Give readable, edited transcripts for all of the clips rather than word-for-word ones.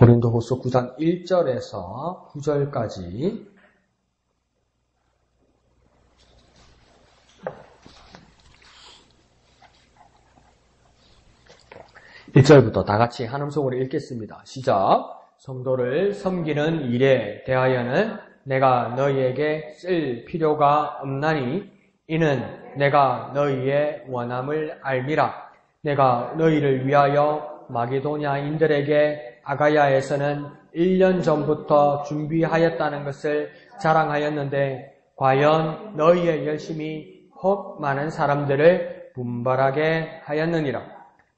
고린도후서 9장 1절에서 9절까지 (1절부터) 다 같이 한 음성으로 읽겠습니다. 시작. 성도를 섬기는 일에 대하여는 내가 너희에게 쓸 필요가 없나니 이는 내가 너희의 원함을 알미라. 내가 너희를 위하여 마게도냐인들에게 아가야에서는 1년 전부터 준비하였다는 것을 자랑하였는데 과연 너희의 열심이 혹 많은 사람들을 분발하게 하였느니라.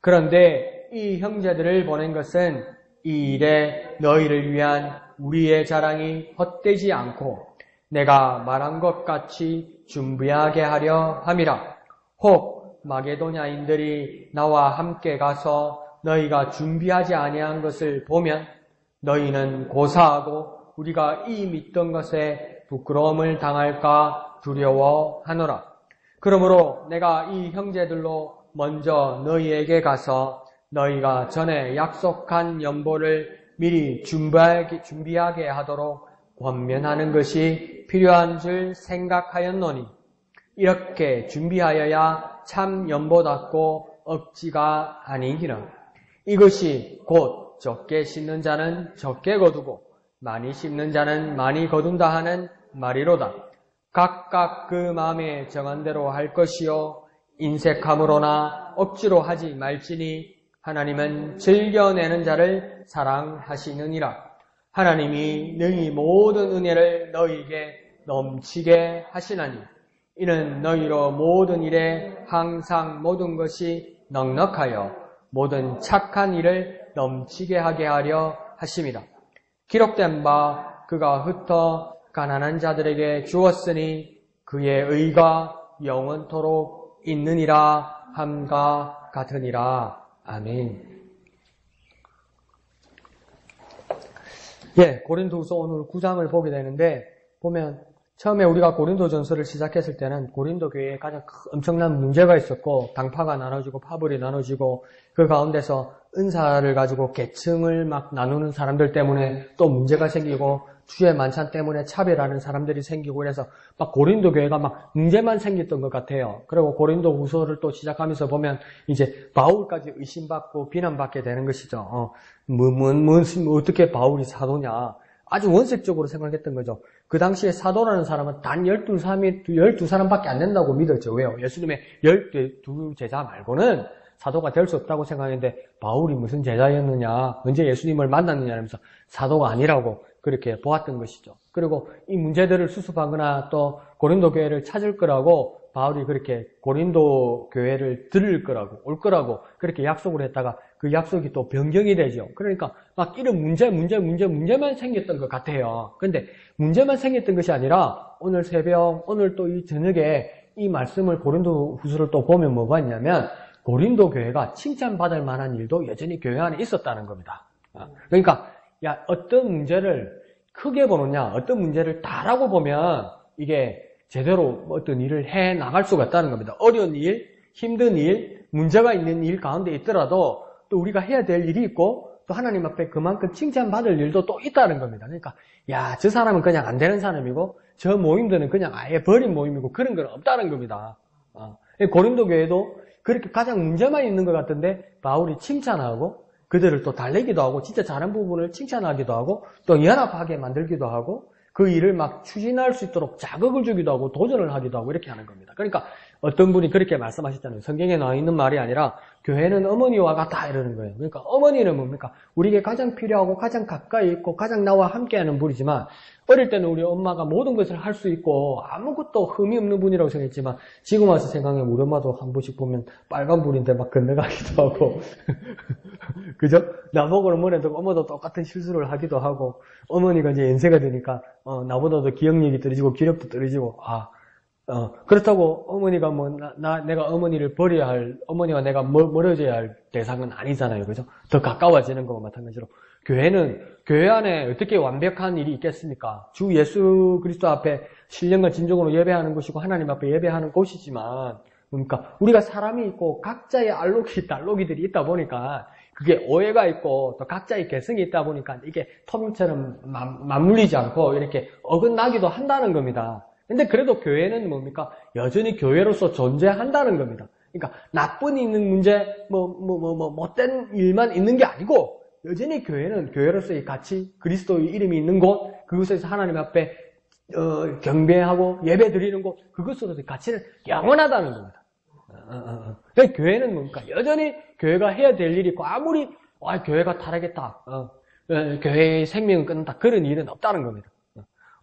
그런데 이 형제들을 보낸 것은 이 일에 너희를 위한 우리의 자랑이 헛되지 않고 내가 말한 것 같이 준비하게 하려 함이라. 혹 마게도냐인들이 나와 함께 가서 너희가 준비하지 아니한 것을 보면 너희는 고사하고 우리가 이 믿던 것에 부끄러움을 당할까 두려워하노라. 그러므로 내가 이 형제들로 먼저 너희에게 가서 너희가 전에 약속한 연보를 미리 준비하게 하도록 권면하는 것이 필요한 줄 생각하였노니 이렇게 준비하여야 참 연보답고 억지가 아니기는 이것이 곧 적게 심는 자는 적게 거두고 많이 심는 자는 많이 거둔다 하는 말이로다. 각각 그 마음에 정한 대로 할 것이요 인색함으로나 억지로 하지 말지니 하나님은 즐겨내는 자를 사랑하시느니라. 하나님이 능히 모든 은혜를 너희에게 넘치게 하시나니 이는 너희로 모든 일에 항상 모든 것이 넉넉하여 모든 착한 일을 넘치게 하게 하려 하심이라. 기록된 바 그가 흩어 가난한 자들에게 주었으니 그의 의가 영원토록 있느니라 함과 같으니라. 아멘. 고린도후서 오늘 9장을 보게 되는데 보면 처음에 우리가 고린도전서를 시작했을 때는 고린도 교회에 가장 엄청난 문제가 있었고 당파가 나눠지고 파벌이 나눠지고 그 가운데서 은사를 가지고 계층을 막 나누는 사람들 때문에 또 문제가 생기고 주의 만찬 때문에 차별하는 사람들이 생기고 그래서 막 고린도 교회가 막 문제만 생겼던 것 같아요. 그리고 고린도 후서를 또 시작하면서 보면 이제 바울까지 의심받고 비난받게 되는 것이죠. 어떻게 바울이 사도냐. 아주 원색적으로 생각했던 거죠. 그 당시에 사도라는 사람은 단 12사람밖에 안 된다고 믿었죠. 왜요? 예수님의 12 제자 말고는 사도가 될 수 없다고 생각했는데 바울이 무슨 제자였느냐, 언제 예수님을 만났느냐 하면서 사도가 아니라고 그렇게 보았던 것이죠. 그리고 이 문제들을 수습하거나 또 고린도 교회를 찾을 거라고 바울이 그렇게 고린도 교회를 들을 거라고 올 거라고 그렇게 약속을 했다가 그 약속이 또 변경이 되죠. 그러니까 막 이런 문제만 생겼던 것 같아요. 근데 문제만 생겼던 것이 아니라 오늘 새벽, 오늘 또 이 저녁에 이 말씀을 고린도 후서를 또 보면 뭐가 있냐면 고린도 교회가 칭찬받을 만한 일도 여전히 교회 안에 있었다는 겁니다. 그러니까 어떤 문제를 크게 보느냐, 어떤 문제를 다라고 보면 이게 제대로 어떤 일을 해 나갈 수가 있다는 겁니다. 어려운 일, 힘든 일, 문제가 있는 일 가운데 있더라도 또 우리가 해야 될 일이 있고 또 하나님 앞에 그만큼 칭찬받을 일도 또 있다는 겁니다. 그러니까 저 사람은 그냥 안 되는 사람이고 저 모임들은 그냥 아예 버린 모임이고 그런 건 없다는 겁니다. 고린도 교회도 그렇게 가장 문제만 있는 것 같은데 바울이 칭찬하고 그들을 또 달래기도 하고 진짜 잘한 부분을 칭찬하기도 하고 또 연합하게 만들기도 하고 그 일을 막 추진할 수 있도록 자극을 주기도 하고 도전을 하기도 하고 이렇게 하는 겁니다. 그러니까 어떤 분이 그렇게 말씀하셨잖아요. 성경에 나와 있는 말이 아니라 교회는 어머니와 같다 이러는 거예요. 그러니까 어머니는 뭡니까? 우리에게 가장 필요하고 가장 가까이 있고 가장 나와 함께하는 분이지만 어릴 때는 우리 엄마가 모든 것을 할 수 있고 아무것도 흠이 없는 분이라고 생각했지만 지금 와서 생각하면 우리 엄마도 한 번씩 보면 빨간불인데 막 건너가기도 하고 그죠? 나보고는 뭐래도 엄마도 똑같은 실수를 하기도 하고 어머니가 이제 연세가 되니까 나보다도 기억력이 떨어지고 기력도 떨어지고 그렇다고 어머니가 내가 어머니를 버려야 할, 어머니와 내가 멀어져야 할 대상은 아니잖아요. 그죠? 더 가까워지는 것과 마찬가지로. 교회 안에 어떻게 완벽한 일이 있겠습니까? 주 예수 그리스도 앞에 신령과 진정으로 예배하는 곳이고 하나님 앞에 예배하는 곳이지만, 그러니까 우리가 사람이 있고 각자의 알록이들이 있다 보니까 그게 오해가 있고 또 각자의 개성이 있다 보니까 이게 토종처럼 맞물리지 않고 이렇게 어긋나기도 한다는 겁니다. 근데 그래도 교회는 뭡니까? 여전히 교회로서 존재한다는 겁니다. 그러니까 나쁜 있는 문제, 못된 일만 있는 게 아니고 여전히 교회는 교회로서의 가치, 그리스도의 이름이 있는 곳, 그곳에서 하나님 앞에 경배하고 예배 드리는 곳, 그것으로서의 가치는 영원하다는 겁니다. 그러니까 교회는 뭡니까? 여전히 교회가 해야 될 일이 있고 아무리 교회가 타락했다, 교회의 생명은 끊는다, 그런 일은 없다는 겁니다.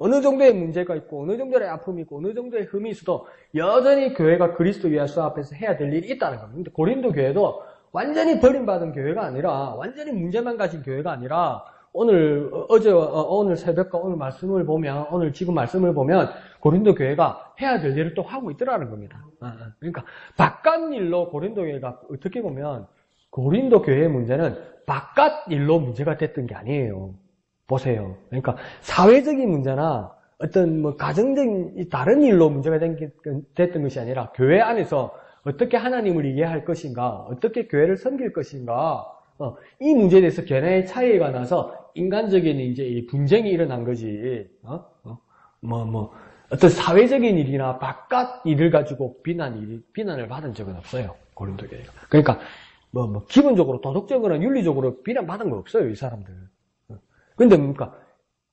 어느 정도의 문제가 있고 어느 정도의 아픔이 있고 어느 정도의 흠이 있어도 여전히 교회가 그리스도 예수 앞에서 해야 될 일이 있다는 겁니다. 근데 고린도 교회도 완전히 버림받은 교회가 아니라 완전히 문제만 가진 교회가 아니라 오늘 새벽과 오늘 말씀을 보면 지금 말씀을 보면 고린도 교회가 해야 될 일을 또 하고 있더라는 겁니다. 그러니까 바깥 일로 고린도 교회가 어떻게 보면 고린도 교회의 문제는 바깥 일로 문제가 됐던 게 아니에요. 보세요. 그러니까 사회적인 문제나 어떤 가정적인 다른 일로 문제가 됐던 것이 아니라 교회 안에서 어떻게 하나님을 이해할 것인가, 어떻게 교회를 섬길 것인가, 이 문제에 대해서 견해의 차이가 나서 인간적인 이제 이 분쟁이 일어난 거지. 어떤 사회적인 일이나 바깥 일을 가지고 비난을 받은 적은 없어요. 고린도 교회가. 그러니까 기본적으로 도덕적으로나 윤리적으로 비난받은 거 없어요, 이 사람들. 근데 뭡니까?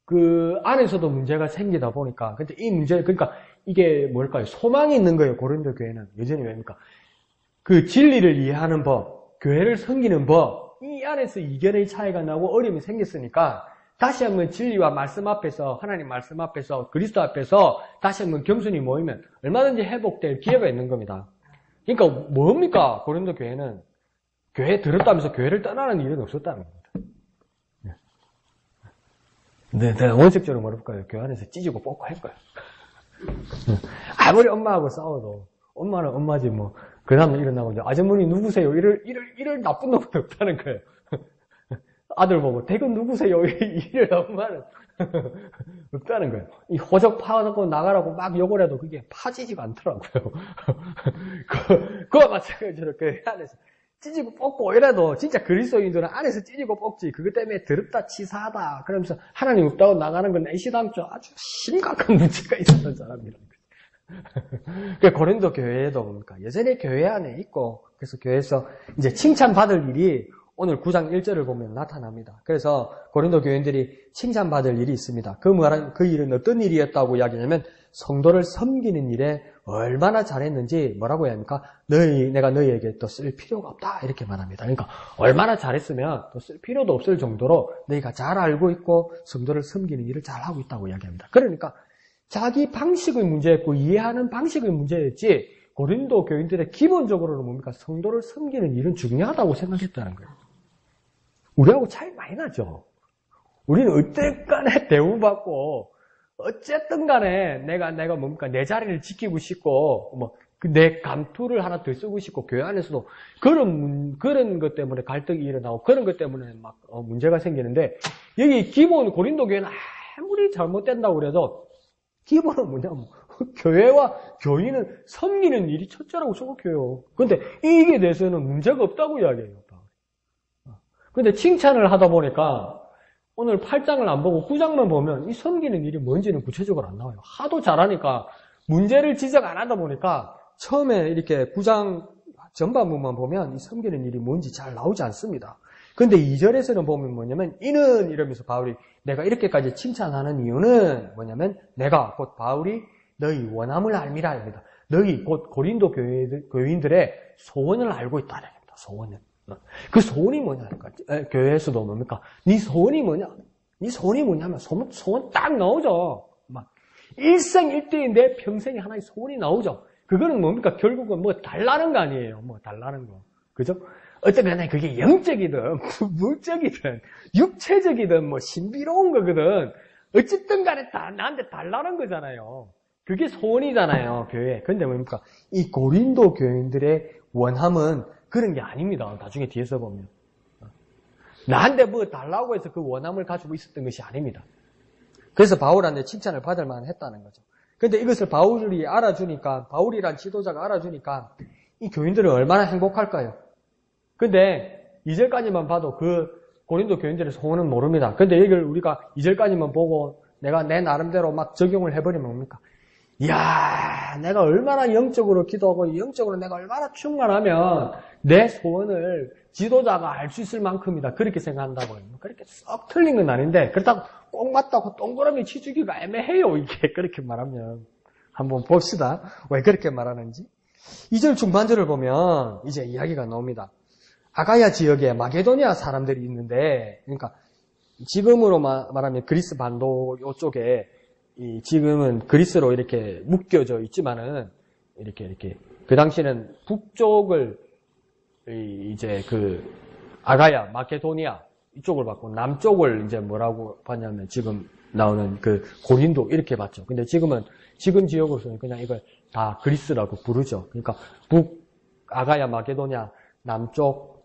그 안에서도 문제가 생기다 보니까, 근데 이 문제, 그러니까 이게 뭘까요? 소망이 있는 거예요, 고린도 교회는. 여전히 왜입니까? 그 진리를 이해하는 법, 교회를 섬기는 법, 이 안에서 이견의 차이가 나고 어려움이 생겼으니까, 다시 한번 진리와 말씀 앞에서, 하나님 말씀 앞에서, 그리스도 앞에서 다시 한번 겸손히 모이면 얼마든지 회복될 기회가 있는 겁니다. 그러니까 뭡니까? 고린도 교회는 교회에 들었다면서 교회를 떠나는 일은 없었다는 겁니다. 근데 내가 원칙적으로 뭐랄까요? 교회 안에서 찢고 뽑고 할 거야. 아무리 엄마하고 싸워도 엄마는 엄마지 뭐. 그 다음에 일어나고 이제 아주머니 누구세요? 이럴 나쁜 놈은 없다는 거예요. 아들 보고 대건 누구세요? 이럴 엄마는 없다는 거예요. 이 호적 파고 나가라고 막 욕을 해도 그게 파지지가 않더라고요. 그와 마찬가지로 교회 안에서 찢고 뽑고 이래도 진짜 그리스도인들은 안에서 찢고 뽑지. 그것 때문에 더럽다 치사하다 그러면서 하나님 없다고 나가는 건 애시당초 아주 심각한 문제가 있었던 사람이라는 거죠. 고린도 교회에도 뭡니까? 여전히 교회 안에 있고 그래서 교회에서 이제 칭찬받을 일이 오늘 9장 1절을 보면 나타납니다. 그래서 고린도 교인들이 칭찬받을 일이 있습니다. 그 일은 어떤 일이었다고 이야기하냐면 성도를 섬기는 일에 얼마나 잘했는지 뭐라고 해야 합니까? 내가 너희에게 또 쓸 필요가 없다 이렇게 말합니다. 그러니까 얼마나 잘했으면 또 쓸 필요도 없을 정도로 너희가 잘 알고 있고 성도를 섬기는 일을 잘하고 있다고 이야기합니다. 그러니까 자기 방식의 문제였고 이해하는 방식의 문제였지 고린도 교인들의 기본적으로는 뭡니까? 성도를 섬기는 일은 중요하다고 생각했다는 거예요. 우리하고 차이 많이 나죠. 우리는 어쨌든 간에 대우받고 어쨌든 간에 내가 뭡니까? 내 자리를 지키고 싶고 내 감투를 하나 더 쓰고 싶고 교회 안에서도 그런 것 때문에 갈등이 일어나고 그런 것 때문에 막 문제가 생기는데 여기 기본 고린도 교회는 아무리 잘못된다고 그래도 기본은 뭐냐면 교회와 교인은 섬기는 일이 첫째라고 생각해요. 그런데 이게 대해서는 문제가 없다고 이야기해요. 근데 칭찬을 하다 보니까 오늘 8장을 안 보고 9장만 보면 이 섬기는 일이 뭔지는 구체적으로 안 나와요. 하도 잘하니까 문제를 지적 안 하다 보니까 처음에 이렇게 9장 전반부만 보면 이 섬기는 일이 뭔지 잘 나오지 않습니다. 근데 2절에서는 보면 뭐냐면 이는 이러면서 바울이 내가 이렇게까지 칭찬하는 이유는 뭐냐면 내가 곧 바울이 너희 원함을 알미라 합니다. 너희 곧 고린도 교인들의 소원을 알고 있다는 겁니다. 소원을. 그 소원이 뭐냐니까 교회에서도 뭡니까? 네 소원이 뭐냐? 네 소원이 뭐냐면 소원 딱 나오죠. 막 일생일대의 내 평생에 하나의 소원이 나오죠. 그거는 뭡니까? 결국은 달라는 거 아니에요. 달라는 거. 그죠? 어쨌든 그게 영적이든 물적이든 육체적이든 신비로운 거거든. 어쨌든 간에 다 나한테 달라는 거잖아요. 그게 소원이잖아요, 교회. 근데 뭡니까? 이 고린도 교인들의 원함은 그런 게 아닙니다. 나중에 뒤에서 보면. 나한테 달라고 해서 그 원함을 가지고 있었던 것이 아닙니다. 그래서 바울한테 칭찬을 받을 만했다는 거죠. 근데 이것을 바울이란 지도자가 알아주니까 이 교인들은 얼마나 행복할까요? 근데 2절까지만 봐도 그 고린도 교인들의 소원은 모릅니다. 근데 이걸 우리가 2절까지만 보고 내가 내 나름대로 막 적용을 해버리면 뭡니까? 이야, 내가 얼마나 영적으로 기도하고 영적으로 내가 얼마나 충만하면 내 소원을 지도자가 알 수 있을 만큼이다. 그렇게 생각한다고 해요. 그렇게 썩 틀린 건 아닌데 그렇다고 꼭 맞다고 동그라미 치주기가 애매해요. 이게 그렇게 말하면. 한번 봅시다. 왜 그렇게 말하는지. 2절 중반절을 보면 이제 이야기가 나옵니다. 아가야 지역에 마게도니아 사람들이 있는데, 그러니까 지금으로 말하면 그리스 반도 이쪽에 지금은 그리스로 이렇게 묶여져 있지만은 이렇게 그 당시에는 북쪽을 이제 그 아가야 마게도니아 이쪽을 봤고 남쪽을 이제 뭐라고 봤냐면 지금 나오는 그 고린도 이렇게 봤죠. 근데 지금은 지금 지역으로서는 그냥 이걸 다 그리스라고 부르죠. 그러니까 북 아가야 마게도니아 남쪽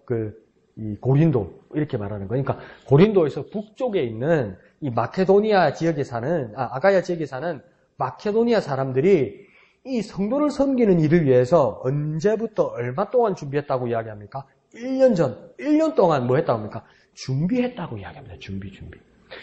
이 고린도 이렇게 말하는 거니까 고린도에서 북쪽에 있는 이 마케도니아 지역에 사는 아가야 지역에 사는 마케도니아 사람들이 이 성도를 섬기는 일을 위해서 언제부터 얼마 동안 준비했다고 이야기합니까? 1년 전, 1년 동안 뭐 했다고 합니까? 준비했다고 이야기합니다. 준비.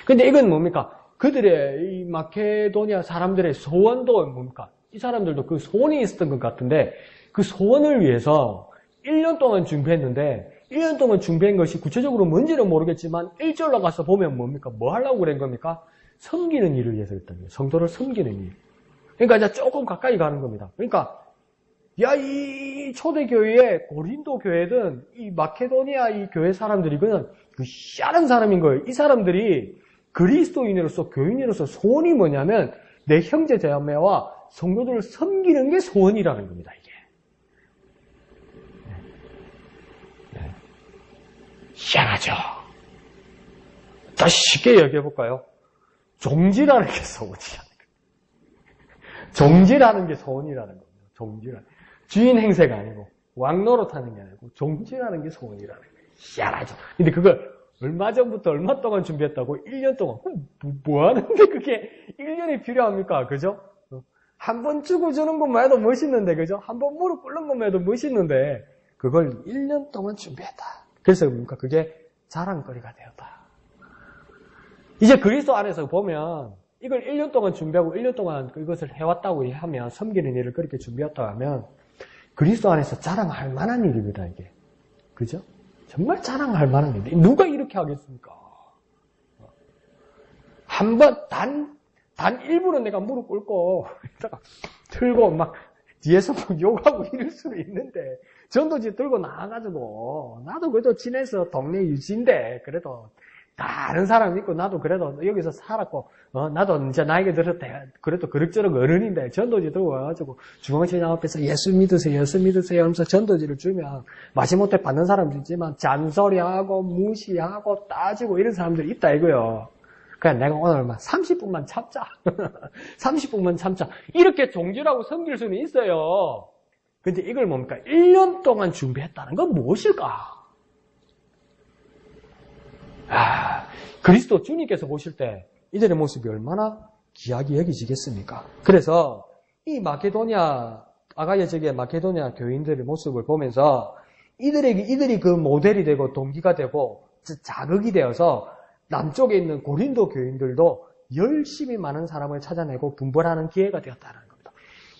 근데 이건 뭡니까? 그들의 이 마케도니아 사람들의 소원도 뭡니까? 이 사람들도 그 소원이 있었던 것 같은데 그 소원을 위해서 1년 동안 준비했는데 1년 동안 준비한 것이 구체적으로 뭔지는 모르겠지만 1절로 가서 보면 뭡니까? 뭐 하려고 그런 겁니까? 섬기는 일을 위해서 했던 거예요. 성도를 섬기는 일. 그러니까 이제 조금 가까이 가는 겁니다. 그러니까 이 초대교회의 고린도 교회든 이 마케도니아 이 교회 사람들이거든 그 희한한 사람인 거예요. 이 사람들이 그리스도인으로서 교인으로서 소원이 뭐냐면 내 형제 자매와 성도들을 섬기는 게 소원이라는 겁니다. 이게. 희한하죠. 더 쉽게 여겨볼까요? 종지라는 게 소원이라는 거예요. 종지라는 게 소원이라는 겁니다. 종지라는 주인 행세가 아니고 왕노릇하는 게 아니고 종지라는 게 소원이라는 거예요. 희한하죠. 근데 그걸 얼마 전부터 얼마 동안 준비했다고? 1년 동안. 뭐 하는데 그게 1년이 필요합니까? 그죠? 한 번 주고 주는 것만 해도 멋있는데, 그죠? 한 번 무릎 꿇는 것만 해도 멋있는데, 그걸 1년 동안 준비했다. 그래서 뭡니까? 그게 자랑거리가 되었다. 이제 그리스도 안에서 보면, 이걸 1년 동안 준비하고 1년 동안 이것을 해왔다고 하면, 섬기는 일을 그렇게 준비했다고 하면, 그리스도 안에서 자랑할 만한 일입니다, 이게. 그죠? 정말 자랑할 만한 일인데 누가 이렇게 하겠습니까? 한번 단 1분은 내가 무릎 꿇고 들고 막 뒤에서 막 욕하고 이럴 수는 있는데 전도지 들고 나와가지고 나도 그래도 친해서 동네 유지인데 그래도 다른 사람 있고 나도 그래도 여기서 살았고 나도 이제 나이가 들어서 그래도 그럭저럭 어른인데 전도지 들고 와가지고 중앙시장 앞에서 예수 믿으세요 하면서 전도지를 주면 마지못해 받는 사람도 있지만 잔소리하고 무시하고 따지고 이런 사람들이 있다 이거요. 그냥 내가 오늘 막 30분만 참자 30분만 참자 이렇게 종지라고 섬길 수는 있어요. 근데 이걸 뭡니까? 1년 동안 준비했다는 건 무엇일까? 그리스도 주님께서 보실 때 이들의 모습이 얼마나 귀하게 여기지겠습니까? 그래서 이 마케도니아 아가야 지역의 마케도니아 교인들의 모습을 보면서 이들이 그 모델이 되고 동기가 되고 자극이 되어서 남쪽에 있는 고린도 교인들도 열심히 많은 사람을 찾아내고 분별하는 기회가 되었다는 겁니다.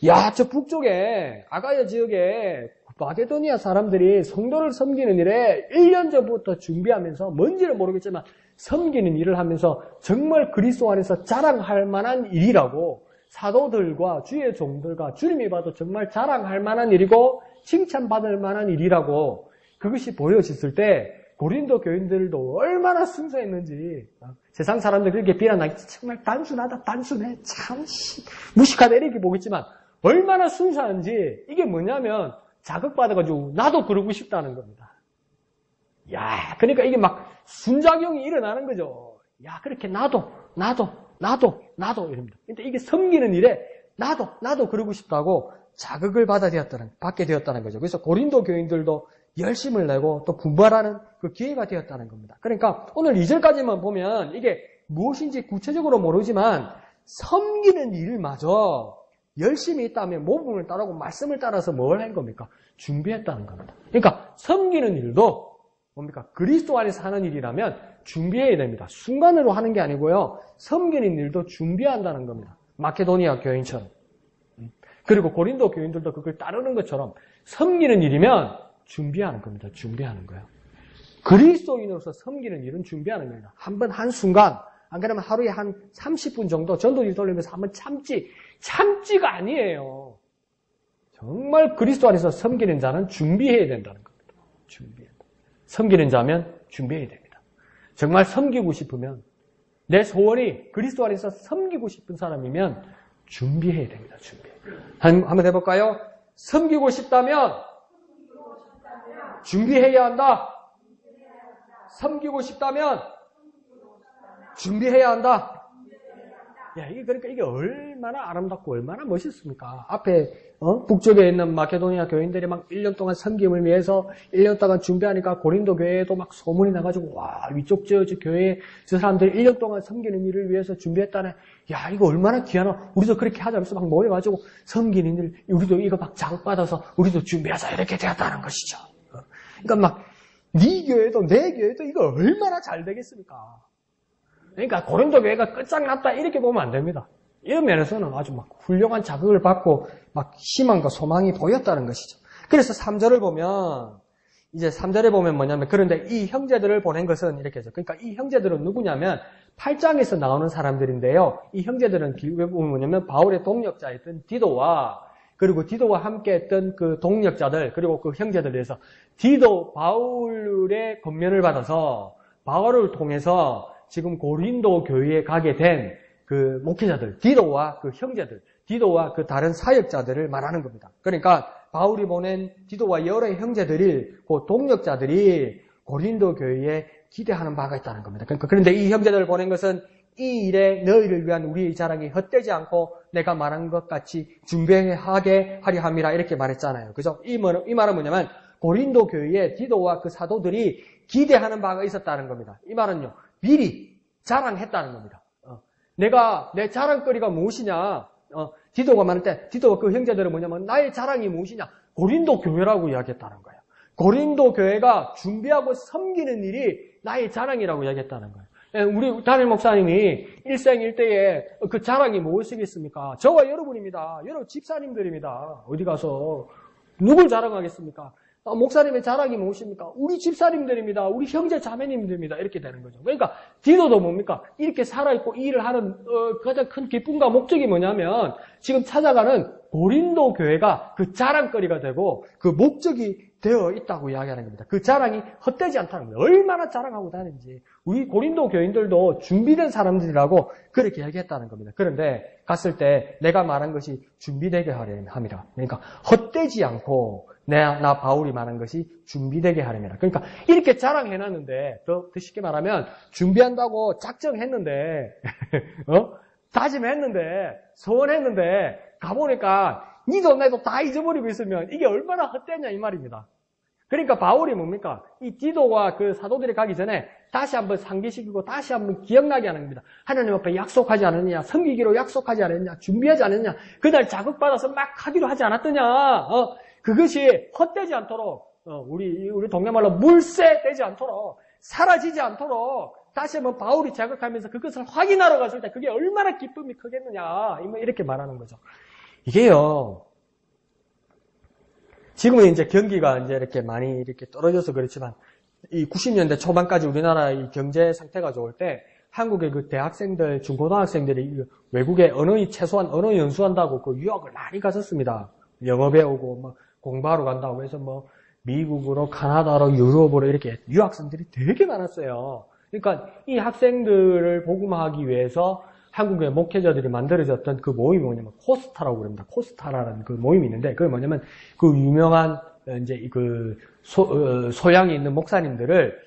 야, 저 북쪽에 아가야 지역에 마게도니아 사람들이 성도를 섬기는 일에 1년 전부터 준비하면서 뭔지는 모르겠지만 섬기는 일을 하면서 정말 그리스도 안에서 자랑할 만한 일이라고 사도들과 주의 종들과 주님이 봐도 정말 자랑할 만한 일이고 칭찬받을 만한 일이라고 그것이 보여졌을 때 고린도 교인들도 얼마나 순수했는지 세상 사람들 그렇게 비난하기 정말 단순해 참 무식하다 이렇게 보겠지만 얼마나 순수한지 이게 뭐냐면 자극받아가지고 나도 그러고 싶다는 겁니다. 야, 그러니까 이게 막 순작용이 일어나는 거죠. 야, 그렇게 나도 이럽니다. 근데 이게 섬기는 일에 나도 그러고 싶다고 자극을 받게 되었다는 거죠. 그래서 고린도 교인들도 열심을 내고 또 분발하는 그 기회가 되었다는 겁니다. 그러니까 오늘 2절까지만 보면 이게 무엇인지 구체적으로 모르지만 섬기는 일마저 열심히 있다면 모범을 따르고 말씀을 따라서 뭘 한 겁니까? 준비했다는 겁니다. 그러니까 섬기는 일도 뭡니까? 그리스도 안에서 하는 일이라면 준비해야 됩니다. 순간으로 하는 게 아니고요. 섬기는 일도 준비한다는 겁니다. 마케도니아 교인처럼. 그리고 고린도 교인들도 그걸 따르는 것처럼 섬기는 일이면 준비하는 겁니다. 준비하는 거예요. 그리스도인으로서 섬기는 일은 준비하는 겁니다. 한순간, 안 그러면 하루에 한 30분 정도 전도지 돌리면서 한번 참지가 아니에요. 정말 그리스도 안에서 섬기는 자는 준비해야 된다는 겁니다. 섬기는 자면 준비해야 됩니다. 정말 섬기고 싶으면, 내 소원이 그리스도 안에서 섬기고 싶은 사람이면 준비해야 됩니다. 한번 해볼까요? 섬기고 싶다면 준비해야 한다. 섬기고 싶다면 준비해야 한다. 야, 그러니까 이게 얼마나 아름답고 얼마나 멋있습니까? 앞에, 북쪽에 있는 마케도니아 교인들이 막 1년 동안 섬김을 위해서 1년 동안 준비하니까 고린도 교회에도 막 소문이 나가지고, 와, 위쪽 저 교회, 저 사람들이 1년 동안 섬기는 일을 위해서 준비했다네. 야, 이거 얼마나 귀하나. 우리도 그렇게 하자면서 막 모여가지고 섬기는 일, 우리도 이거 막 자극받아서 우리도 준비하자. 이렇게 되었다는 것이죠. 그러니까 막, 네 교회도 내 교회도 이거 얼마나 잘 되겠습니까? 그러니까 고린도 교회가 끝장났다 이렇게 보면 안 됩니다. 이런 면에서는 아주 막 훌륭한 자극을 받고 막 희망과 소망이 보였다는 것이죠. 그래서 3절을 보면 이제 3절에 보면 뭐냐면 그런데 이 형제들을 보낸 것은 이렇게죠. 그러니까 이 형제들은 누구냐면 8장에서 나오는 사람들인데요. 이 형제들은 보면 뭐냐면 바울의 동력자였던 디도와 그리고 디도와 함께 했던 그 동력자들 그리고 그 형제들에 대해서 바울의 권면을 받아서 바울을 통해서 지금 고린도 교회에 가게 된 그 목회자들, 디도와 그 형제들, 디도와 그 다른 사역자들을 말하는 겁니다. 그러니까 바울이 보낸 디도와 여러 형제들이, 그 동력자들이 고린도 교회에 기대하는 바가 있다는 겁니다. 그런데 이 형제들을 보낸 것은 이 일에 너희를 위한 우리의 자랑이 헛되지 않고 내가 말한 것 같이 준비하게 하려 함이라 이렇게 말했잖아요. 그죠? 이 말은 뭐냐면 고린도 교회에 디도와 그 사도들이 기대하는 바가 있었다는 겁니다. 이 말은요, 미리 자랑했다는 겁니다. 내가 내 자랑거리가 무엇이냐? 디도가 말할 때 디도와 그 형제들은 뭐냐면 나의 자랑이 무엇이냐? 고린도 교회라고 이야기했다는 거예요. 고린도 교회가 준비하고 섬기는 일이 나의 자랑이라고 이야기했다는 거예요. 우리 담임 목사님이 일생일대에 그 자랑이 무엇이겠습니까? 저와 여러분입니다. 여러분 집사님들입니다. 어디 가서 누굴 자랑하겠습니까? 목사님의 자랑이 무엇입니까? 우리 집사님들입니다. 우리 형제 자매님들입니다. 이렇게 되는 거죠. 그러니까 디도도 뭡니까? 이렇게 살아있고 이 일을 하는 가장 큰 기쁨과 목적이 뭐냐면 지금 찾아가는 고린도 교회가 그 자랑거리가 되고 그 목적이 되어 있다고 이야기하는 겁니다. 그 자랑이 헛되지 않다는 겁니다. 얼마나 자랑하고 다니는지. 우리 고린도 교인들도 준비된 사람들이라고 그렇게 얘기했다는 겁니다. 그런데 갔을 때 내가 말한 것이 준비되게 하려 함이라. 그러니까 헛되지 않고 나 바울이 말한 것이 준비되게 하려면. 그러니까 이렇게 자랑해놨는데 더 쉽게 말하면 준비한다고 작정했는데 다짐했는데 소원했는데 가보니까 니도 나도 다 잊어버리고 있으면 이게 얼마나 헛되냐 이 말입니다. 그러니까 바울이 뭡니까? 이 디도와 그 사도들이 가기 전에 다시 한번 상기시키고 다시 한번 기억나게 하는 겁니다. 하나님 앞에 약속하지 않았냐? 섬기기로 약속하지 않았냐? 준비하지 않았냐? 그날 자극받아서 막 하기로 하지 않았더냐? 그것이 헛되지 않도록 우리 동네말로 물새되지 않도록 사라지지 않도록 다시 한번 바울이 자극하면서 그것을 확인하러 갔을 때 그게 얼마나 기쁨이 크겠느냐 이렇게 말하는 거죠. 이게요. 지금은 이제 경기가 이제 이렇게 많이 이렇게 떨어져서 그렇지만 이 90년대 초반까지 우리나라 이 경제 상태가 좋을 때 한국의 그 대학생들, 중고등학생들이 외국에 최소한 언어 연수한다고 그 유학을 많이 갔었습니다. 영어 배우고 뭐 공부하러 간다고 해서 뭐 미국으로, 카나다로, 유럽으로 이렇게 유학생들이 되게 많았어요. 그러니까 이 학생들을 복음화하기 위해서 한국의 목회자들이 만들어졌던 그 모임이 뭐냐면 코스타라고 그럽니다. 코스타라는 그 모임이 있는데 그게 뭐냐면 그 유명한 이제 그 소양이 있는 목사님들을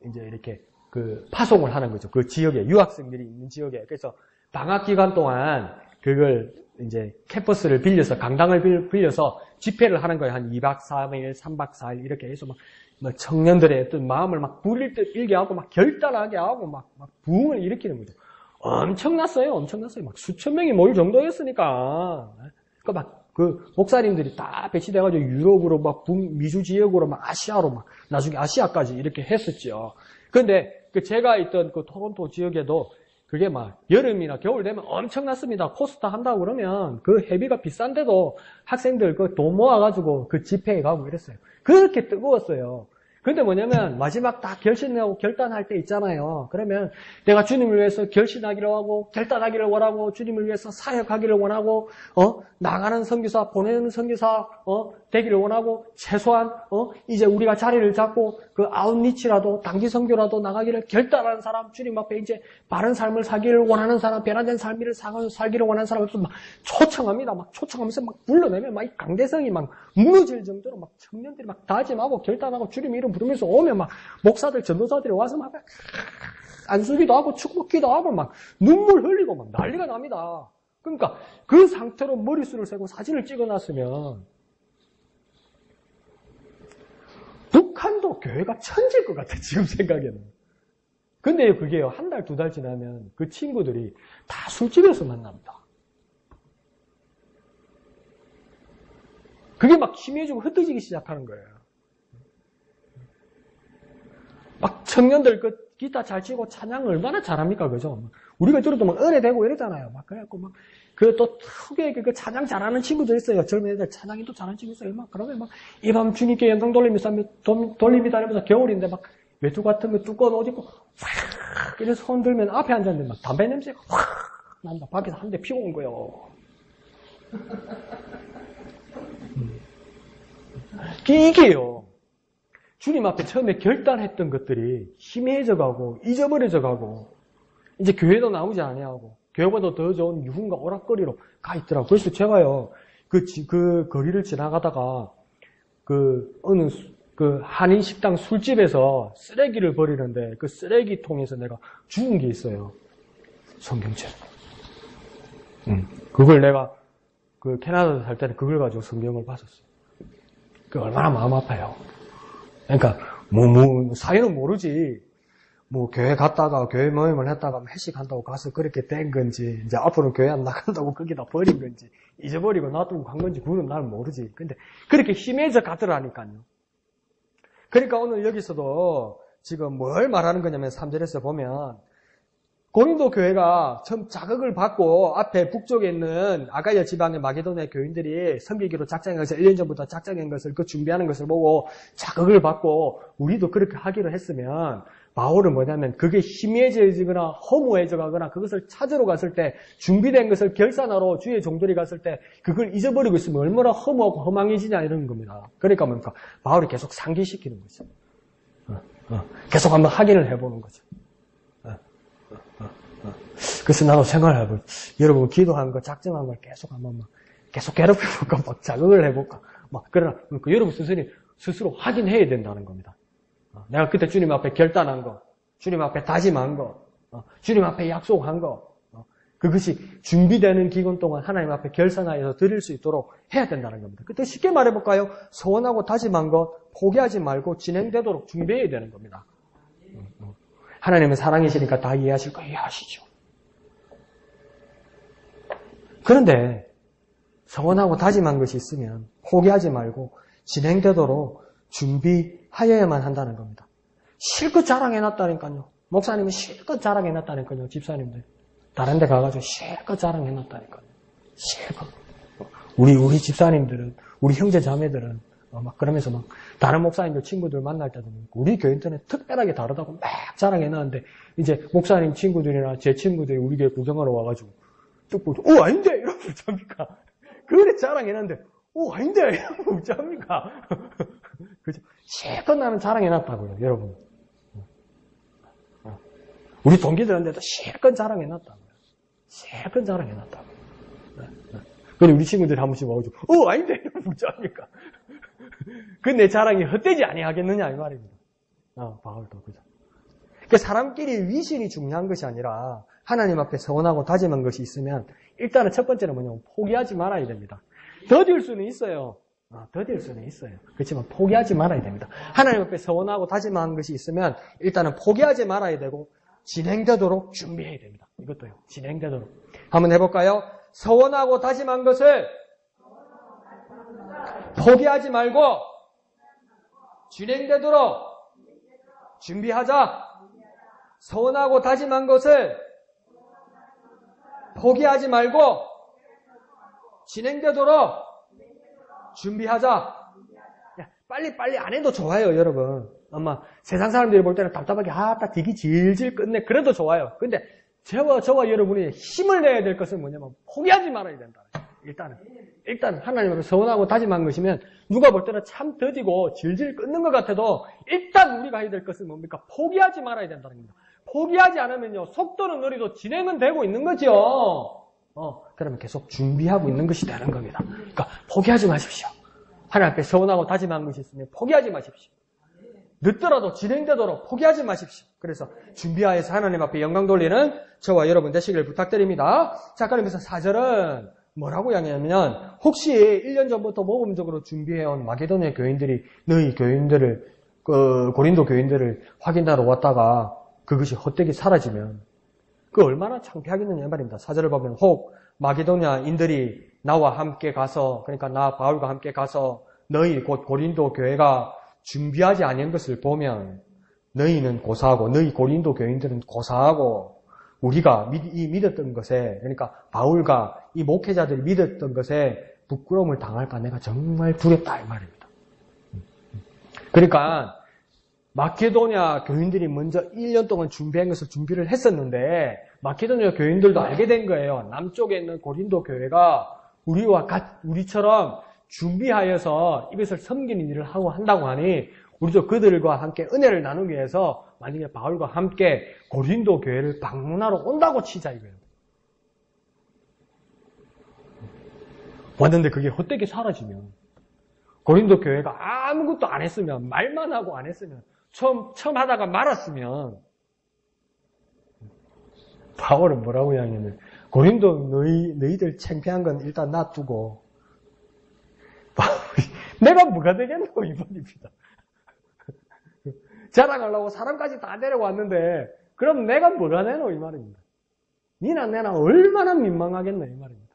이제 이렇게 그 파송을 하는 거죠. 그 지역에 유학생들이 있는 지역에. 그래서 방학 기간 동안 그걸 이제 캠퍼스를 빌려서 강당을 빌려서 집회를 하는 거예요. 한 2박 3일, 3박 4일 이렇게 해서 막 청년들의 어떤 마음을 막 부릴 듯 일게 하고 막 결단하게 하고 막 부흥을 일으키는 거죠. 엄청났어요. 막 수천 명이 모일 정도였으니까. 그러니까 그 목사님들이 다 배치돼가지고 유럽으로 막 미주 지역으로 막 아시아로 막 나중에 아시아까지 이렇게 했었죠. 근데 그 제가 있던 그 토론토 지역에도 그게 막 여름이나 겨울 되면 엄청났습니다. 코스타 한다고 그러면 그 회비가 비싼데도 학생들 그 돈 모아가지고 그 집회에 가고 이랬어요. 그렇게 뜨거웠어요. 근데 뭐냐면 마지막 다 결심하고 결단할 때 있잖아요. 그러면 내가 주님을 위해서 결심하기를 하고 결단하기를 원하고 주님을 위해서 사역하기를 원하고 나가는 선교사 보내는 선교사 되기를 원하고 최소한 이제 우리가 자리를 잡고 그 아웃리치라도 단기 선교라도 나가기를 결단하는 사람 주님 앞에 이제 바른 삶을 살기를 원하는 사람 변화된 삶을 살기를 원하는 사람을 막 초청합니다. 막 초청하면서 막 불러내면 막 강대성이 막 무너질 정도로 막 청년들이 막 다짐하고 결단하고 주님 이름 부르면서 오면 막 목사들 전도사들이 와서 막 안수기도 하고 축복기도 하고 막 눈물 흘리고 막 난리가 납니다. 그러니까 그 상태로 머릿수를 세고 사진을 찍어놨으면 북한도 교회가 천지일 것 같아 지금 생각에는. 근데 그게요 한 달, 두 달 지나면 그 친구들이 다 술집에서 만납니다. 그게 막 심해지고 흩어지기 시작하는 거예요. 막 청년들 그 기타 잘 치고 찬양 얼마나 잘합니까, 그죠? 우리가 들어도 막 은혜되고 이러잖아요. 막 그래갖고 막 그 또 특유의 그 찬양 잘하는 친구들 있어요. 젊은 애들 찬양이 또 잘하는 친구 있어요. 막 그러면 막 이 밤 주님께 연상 돌립니다 이러면서 겨울인데 막 외투 같은 거 두꺼운 옷 입고 확 이래서 손 들면 앞에 앉았는데 막 담배 냄새가 확 난다. 밖에서 한 대 피고 온 거예요. 이게요. 주님 앞에 처음에 결단했던 것들이 희미해져 가고 잊어버려져 가고 이제 교회도 나오지 아니하고 교회보다 더 좋은 유흥과 오락거리로 가 있더라고요. 그래서 제가요 그 거리를 지나가다가 그 어느 그 한인 식당 술집에서 쓰레기를 버리는데 그 쓰레기통에서 내가 죽은 게 있어요. 성경책. 그걸 내가 그 캐나다에 살 때는 그걸 가지고 성경을 봤었어요. 그 얼마나 마음 아파요. 그러니까 사연은 모르지. 뭐 교회 갔다가 교회 모임을 했다가 회식한다고 가서 그렇게 된 건지 이제 앞으로 교회 안 나간다고 거기다 버린 건지 잊어버리고 놔두고 간 건지 그건 난 모르지. 근데 그렇게 심해져 가더라니까요. 그러니까 오늘 여기서도 지금 뭘 말하는 거냐면 3절에서 보면 고린도 교회가 처음 자극을 받고 앞에 북쪽에 있는 아가야 지방의 마게도냐 교인들이 섬기기로 작정한 것을 1년 전부터 작정한 것을 그 준비하는 것을 보고 자극을 받고 우리도 그렇게 하기로 했으면 바울은 뭐냐면 그게 희미해지거나 허무해져 가거나 그것을 찾으러 갔을 때 준비된 것을 결산하러 주의 종들이 갔을 때 그걸 잊어버리고 있으면 얼마나 허무하고 허망해지냐 이런 겁니다. 그러니까 뭡니까? 바울이 계속 상기시키는 거죠. 계속 한번 확인을 해보는 거죠. 그래서 나도 생각을 해보죠. 여러분 기도한 거 작정한 걸 계속 한번 계속 괴롭혀볼까 막 자극을 해볼까 그러나 여러분 스스로 확인해야 된다는 겁니다. 내가 그때 주님 앞에 결단한 거, 주님 앞에 다짐한 거, 주님 앞에 약속한 거, 그것이 준비되는 기간 동안 하나님 앞에 결산하여서 드릴 수 있도록 해야 된다는 겁니다. 그때 쉽게 말해볼까요? 소원하고 다짐한 것 포기하지 말고 진행되도록 준비해야 되는 겁니다. 하나님은 사랑이시니까 다 이해하실 거 이해하시죠. 그런데 소원하고 다짐한 것이 있으면 포기하지 말고 진행되도록 준비하여야만 한다는 겁니다. 실컷 자랑해놨다니까요. 목사님은 실컷 자랑해놨다니까요. 집사님들. 다른 데 가가지고 실컷 자랑해놨다니까요. 실컷. 우리 집사님들은, 우리 형제 자매들은 막 그러면서 막 다른 목사님들 친구들 만날 때도 우리 교인들은 특별하게 다르다고 막 자랑해놨는데 이제 목사님 친구들이나 제 친구들이 우리 교회 구경하러 와가지고 쭉 보고 아닌데! 이러면 어쩝니까? 그래 자랑해놨는데 아닌데! 이러면 어쩝니까? 그죠? 실컷 나는 자랑해놨다고요, 여러분. 우리 동기들한테도 실컷 자랑해놨다고요. 실컷 자랑해놨다고요. 근데 우리 친구들이 한 번씩 와가지고 아닌데! 이러면 어쩝니까? 근데 내 자랑이 헛되지 아니하겠느냐 이 말입니다. 바울도 그죠. 그러니까 사람끼리 위신이 중요한 것이 아니라 하나님 앞에 서원하고 다짐한 것이 있으면 일단은 첫 번째는 뭐냐면 포기하지 말아야 됩니다. 더딜 수는 있어요. 더딜 수는 있어요. 그렇지만 포기하지 말아야 됩니다. 하나님 앞에 서원하고 다짐한 것이 있으면 일단은 포기하지 말아야 되고 진행되도록 준비해야 됩니다. 이것도요. 진행되도록. 한번 해볼까요? 서원하고 다짐한 것을 포기하지 말고 진행되도록 준비하자. 선하고 다짐한 것을 포기하지 말고 진행되도록 준비하자. 빨리 안 해도 좋아요, 여러분. 아마 세상 사람들이 볼 때는 답답하게 딱 되게 질질 끝내. 그래도 좋아요. 근데 저와 여러분이 힘을 내야 될 것은 뭐냐면 포기하지 말아야 된다. 일단은 하나님 앞에 서운하고 다짐한 것이면 누가 볼 때는 참 더디고 질질 끊는 것 같아도 일단 우리가 해야 될 것은 뭡니까? 포기하지 말아야 된다는 겁니다. 포기하지 않으면요, 속도는 느리도 진행은 되고 있는 거죠. 그러면 계속 준비하고 있는 것이 되는 겁니다. 그러니까 포기하지 마십시오. 하나님 앞에 서운하고 다짐한 것이 있으면 포기하지 마십시오. 늦더라도 진행되도록 포기하지 마십시오. 그래서 준비하여서 하나님 앞에 영광 돌리는 저와 여러분 되시길 부탁드립니다. 자, 그러면서 4절은 뭐라고 이야기하냐면 혹시 1년 전부터 모범적으로 준비해온 마게도니아 교인들이 너희 교인들을 고린도 교인들을 확인하러 왔다가 그것이 헛되게 사라지면 그 얼마나 창피하겠느냐 말입니다. 4절을 보면 혹 마게도니아인들이 나와 함께 가서 그러니까 나 바울과 함께 가서 너희 곧 고린도 교회가 준비하지 않은 것을 보면 너희는 고사하고 너희 고린도 교인들은 고사하고 우리가 믿었던 것에 그러니까 바울과 이 목회자들이 믿었던 것에 부끄러움을 당할까 내가 정말 두렵다 이 말입니다. 그러니까 마케도니아 교인들이 먼저 1년 동안 준비한 것을 준비를 했었는데 마케도니아 교인들도 알게 된 거예요. 남쪽에 있는 고린도 교회가 우리처럼 준비하여서 이것을 섬기는 일을 하고 한다고 하니 우리도 그들과 함께 은혜를 나누기 위해서 만약에 바울과 함께 고린도 교회를 방문하러 온다고 치자 이거예요. 왔는데 그게 헛되게 사라지면 고린도 교회가 아무것도 안 했으면 말만 하고 안 했으면 처음 하다가 말았으면 바울은 뭐라고 이야기하냐면 고린도 너희들 창피한 건 일단 놔두고 내가 뭐가 되겠노 이 말입니다. 자랑하려고 사람까지 다 데려왔는데 그럼 내가 뭐가 되노 이 말입니다. 니나 내나 얼마나 민망하겠나 이 말입니다.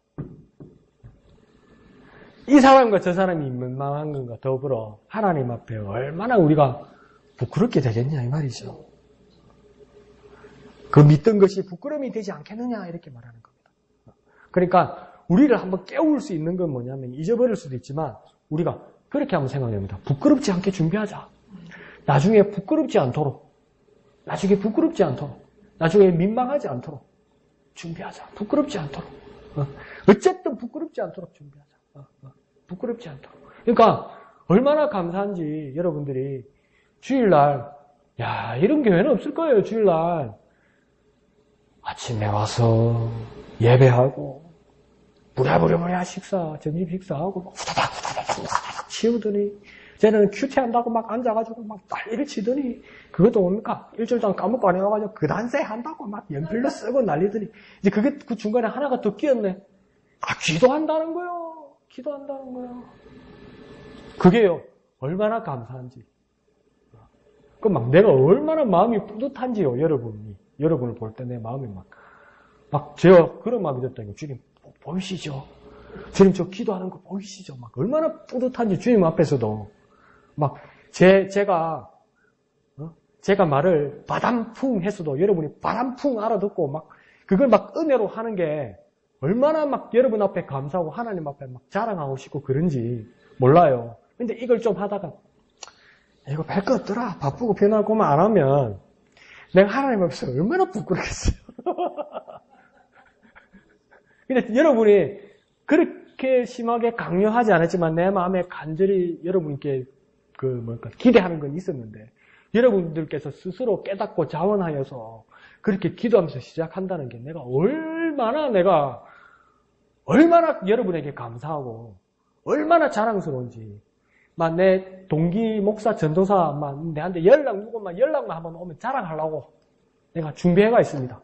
이 사람과 저 사람이 민망한 것과 더불어 하나님 앞에 얼마나 우리가 부끄럽게 되겠냐 이 말이죠. 그 믿던 것이 부끄러움이 되지 않겠느냐 이렇게 말하는 겁니다. 그러니까 우리를 한번 깨울 수 있는 건 뭐냐면 잊어버릴 수도 있지만 우리가 그렇게 한번 생각합니다. 부끄럽지 않게 준비하자. 나중에 부끄럽지 않도록 나중에 민망하지 않도록 준비하자. 부끄럽지 않도록 어쨌든 부끄럽지 않도록 준비하자. 부끄럽지 않도록. 그러니까 얼마나 감사한지 여러분들이 주일날 이런 교회는 없을 거예요. 주일날 아침에 와서 예배하고 부랴부랴 점심 식사하고 후다닥 치우더니 쟤는 큐티한다고 막 앉아가지고 막 난리를 치더니 그것도 뭡니까? 일주일 동안 까먹고 안 해와가지고 그단세 한다고 막 연필로 쓰고 난리더니 이제 그게 그 중간에 하나가 더 끼었네. 기도한다는 거요. 그게요. 얼마나 감사한지. 그 막 내가 얼마나 마음이 뿌듯한지요. 여러분을 볼 때 내 마음이 제가 그런 마음이 들었다니까. 주님 보이시죠? 주님 저 기도하는 거 보이시죠? 막 얼마나 뿌듯한지 주님 앞에서도 막 제가 말을 바람풍 했어도 여러분이 바람풍 알아듣고 막 그걸 막 은혜로 하는 게 얼마나 막 여러분 앞에 감사하고 하나님 앞에 막 자랑하고 싶고 그런지 몰라요. 근데 이걸 좀 하다가 이거 별 거 없더라. 바쁘고 변하고만 안 하면 내가 하나님 앞에서 얼마나 부끄럽겠어요. 근데 여러분이 그렇게 심하게 강요하지 않았지만 내 마음에 간절히 여러분께 기대하는 건 있었는데 여러분들께서 스스로 깨닫고 자원하여서 그렇게 기도하면서 시작한다는 게 얼마나 여러분에게 감사하고 얼마나 자랑스러운지 막 내 동기 목사 전도사 내한테 누구만 연락만 한번 오면 자랑하려고 내가 준비해가 있습니다.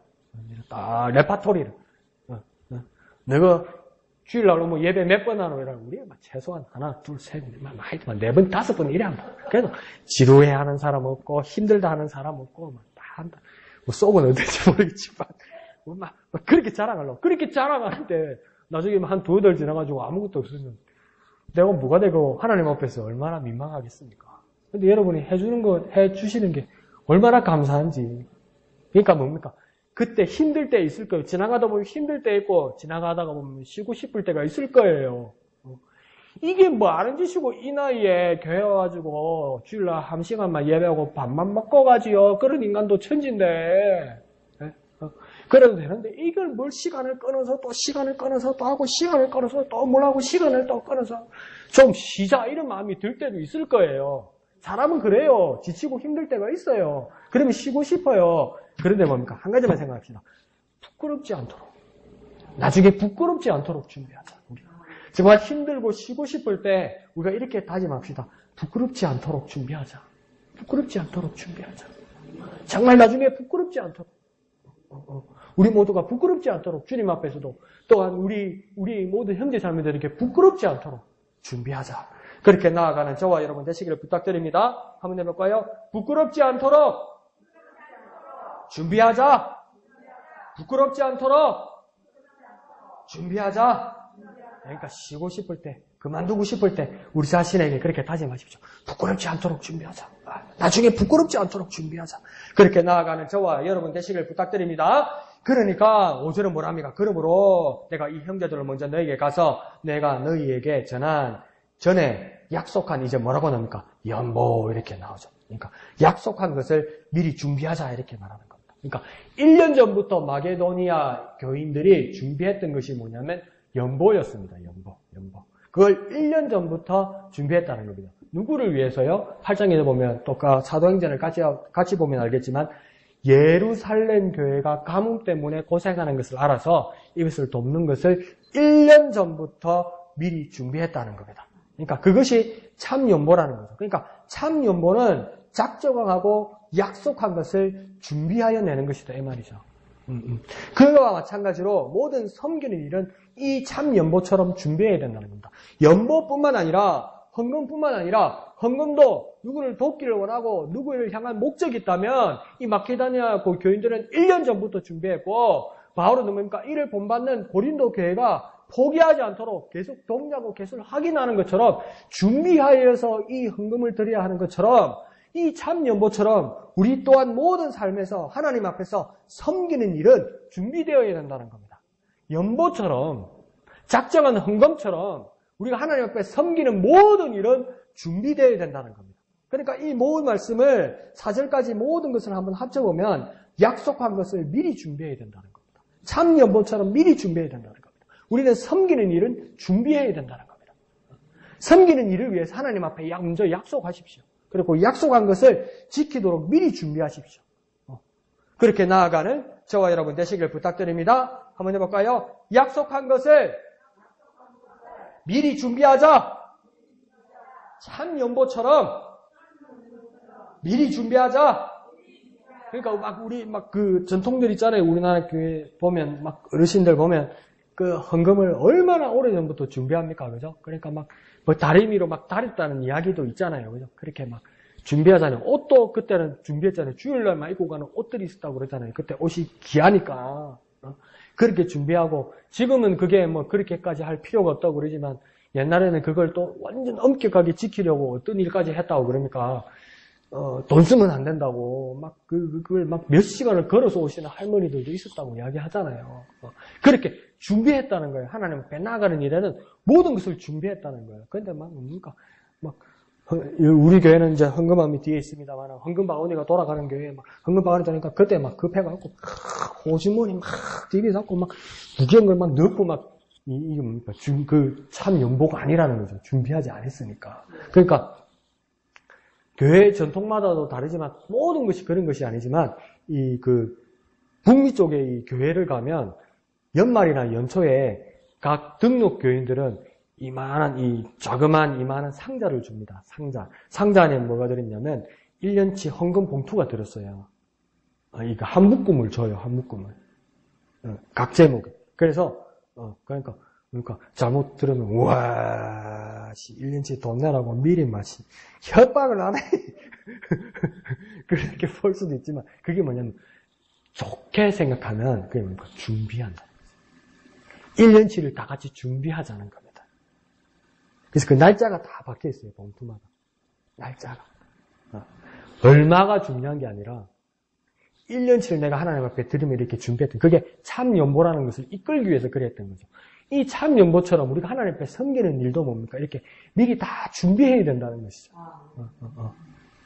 레파토리를 내가 주일날 오면 예배 몇 번 하노 이러면 우리가 최소한 하나, 둘, 셋, 하여튼 4번, 5번 이래 한다. 그래도 지루해 하는 사람 없고 힘들다 하는 사람 없고 다 한다. 쏘고는 어떨지 모르겠지만 그렇게 자랑하려고. 그렇게 자랑하는데 나중에 한 2달 지나가지고 아무것도 없으면 내가 뭐가 되고 하나님 앞에서 얼마나 민망하겠습니까? 근데 여러분이 해주시는 게 얼마나 감사한지. 그러니까 뭡니까? 그때 힘들 때 있을 거예요. 지나가다 보면 힘들 때 있고, 지나가다가 보면 쉬고 싶을 때가 있을 거예요. 이게 뭐 아는 짓이고, 이 나이에 교회 와가지고, 주일날 1시간만 예배하고 밥만 먹고 가지요. 그런 인간도 천진데. 그래도 되는데, 이걸 뭘 시간을 끊어서 또 시간을 끊어서 또 하고, 시간을 끊어서 또 뭘 하고, 시간을 또 끊어서 좀 쉬자, 이런 마음이 들 때도 있을 거예요. 사람은 그래요. 지치고 힘들 때가 있어요. 그러면 쉬고 싶어요. 그런데 뭡니까? 한 가지만 생각합시다. 부끄럽지 않도록. 나중에 부끄럽지 않도록 준비하자. 우리가. 정말 힘들고 쉬고 싶을 때 우리가 이렇게 다짐합시다. 부끄럽지 않도록 준비하자. 부끄럽지 않도록 준비하자. 정말 나중에 부끄럽지 않도록. 우리 모두가 부끄럽지 않도록 주님 앞에서도 또한 우리 모든 형제 자매들에게 부끄럽지 않도록 준비하자. 그렇게 나아가는 저와 여러분 되시기를 부탁드립니다. 한번 해볼까요? 부끄럽지 않도록 준비하자. 부끄럽지 않도록 준비하자. 그러니까 쉬고 싶을 때, 그만두고 싶을 때 우리 자신에게 그렇게 다짐하십시오. 부끄럽지 않도록 준비하자. 나중에 부끄럽지 않도록 준비하자. 그렇게 나아가는 저와 여러분 되시기를 부탁드립니다. 그러니까 5절은 뭐랍니까? 그러므로 내가 이 형제들을 먼저 너희에게 가서 내가 너희에게 전에 약속한 이제 뭐라고 나옵니까? 연보 이렇게 나오죠. 그러니까 약속한 것을 미리 준비하자 이렇게 말하는 겁니다. 그러니까 1년 전부터 마게도니아 교인들이 준비했던 것이 뭐냐면 연보였습니다. 연보. 그걸 1년 전부터 준비했다는 겁니다. 누구를 위해서요? 8장에 보면 또 사도행전을 같이 보면 알겠지만 예루살렘 교회가 가뭄 때문에 고생하는 것을 알아서 이것을 돕는 것을 1년 전부터 미리 준비했다는 겁니다. 그러니까 그것이 참 연보라는 거죠. 그러니까 참 연보는 작정하고 약속한 것을 준비하여 내는 것이다 이 말이죠. 그거와 마찬가지로 모든 섬기는 일은 이 참 연보처럼 준비해야 된다는 겁니다. 연보뿐만 아니라 헌금뿐만 아니라 헌금도 누구를 돕기를 원하고 누구를 향한 목적이 있다면 이 마케도니아 교인들은 1년 전부터 준비했고 바울은 뭡니까? 이를 본받는 고린도 교회가 포기하지 않도록 계속 돕냐고 계속 확인하는 것처럼 준비하여서 이 헌금을 드려야 하는 것처럼 이 참 연보처럼 우리 또한 모든 삶에서 하나님 앞에서 섬기는 일은 준비되어야 된다는 겁니다. 연보처럼 작정한 헌금처럼 우리가 하나님 앞에 섬기는 모든 일은 준비되어야 된다는 겁니다. 그러니까 이 모든 말씀을 4절까지 모든 것을 한번 합쳐보면 약속한 것을 미리 준비해야 된다는 겁니다. 참 연보처럼 미리 준비해야 된다는 겁니다. 우리는 섬기는 일은 준비해야 된다는 겁니다. 섬기는 일을 위해서 하나님 앞에 먼저 약속하십시오. 그리고 약속한 것을 지키도록 미리 준비하십시오. 그렇게 나아가는 저와 여러분 되시길 부탁드립니다. 한번 해볼까요? 약속한 것을 미리 준비하자. 참 연보처럼 미리 준비하자. 그러니까 우리 그 전통들 있잖아요. 우리나라 교회 보면 어르신들 보면 그 헌금을 얼마나 오래전부터 준비합니까? 그죠? 그러니까 다리미로 다렸다는 이야기도 있잖아요. 그죠? 그렇게 준비하잖아요. 옷도 그때는 준비했잖아요. 주일날만 입고 가는 옷들이 있었다고 그러잖아요. 그때 옷이 귀하니까. 그렇게 준비하고, 지금은 그게 그렇게까지 할 필요가 없다고 그러지만, 옛날에는 그걸 또 완전 엄격하게 지키려고 어떤 일까지 했다고 그러니까, 돈 쓰면 안 된다고, 그걸 몇 시간을 걸어서 오시는 할머니들도 있었다고 이야기 하잖아요. 그렇게 준비했다는 거예요. 하나님 앞에 나가는 일에는 모든 것을 준비했다는 거예요. 근데 우리 교회는 이제 헌금함이 뒤에 있습니다만, 헌금바구니가 돌아가는 교회에 헌금바구니 다니까 그때 급해갖고, 호주머니 뒤에 잡고 무거운 걸 넣고 이게 뭡니까? 참 연보가 아니라는 거죠. 준비하지 않았으니까. 그러니까, 교회 전통마다도 다르지만 모든 것이 그런 것이 아니지만 북미 쪽에 이 교회를 가면 연말이나 연초에 각 등록 교인들은 이만한 상자를 줍니다. 상자 안에 뭐가 들었냐면 1년치 헌금 봉투가 들었어요. 이거 한 묶음을 줘요. 한 묶음을. 각 제목에. 그래서 그러니까 잘못 들으면 우와 1년치 돈 내라고 미리 협박을 하네. 그렇게 볼 수도 있지만 그게 뭐냐면 좋게 생각하면 그게 뭡니까? 준비한다. 1년치를 다 같이 준비하자는 겁니다. 그래서 그 날짜가 다 박혀 있어요. 봉투마다. 날짜가. 얼마가 중요한 게 아니라 1년치를 내가 하나님 앞에 드리면 이렇게 준비했던 그게 참연보라는 것을 이끌기 위해서 그랬던 거죠. 이 참연보처럼 우리가 하나님 앞에 섬기는 일도 뭡니까? 이렇게 미리 다 준비해야 된다는 것이죠.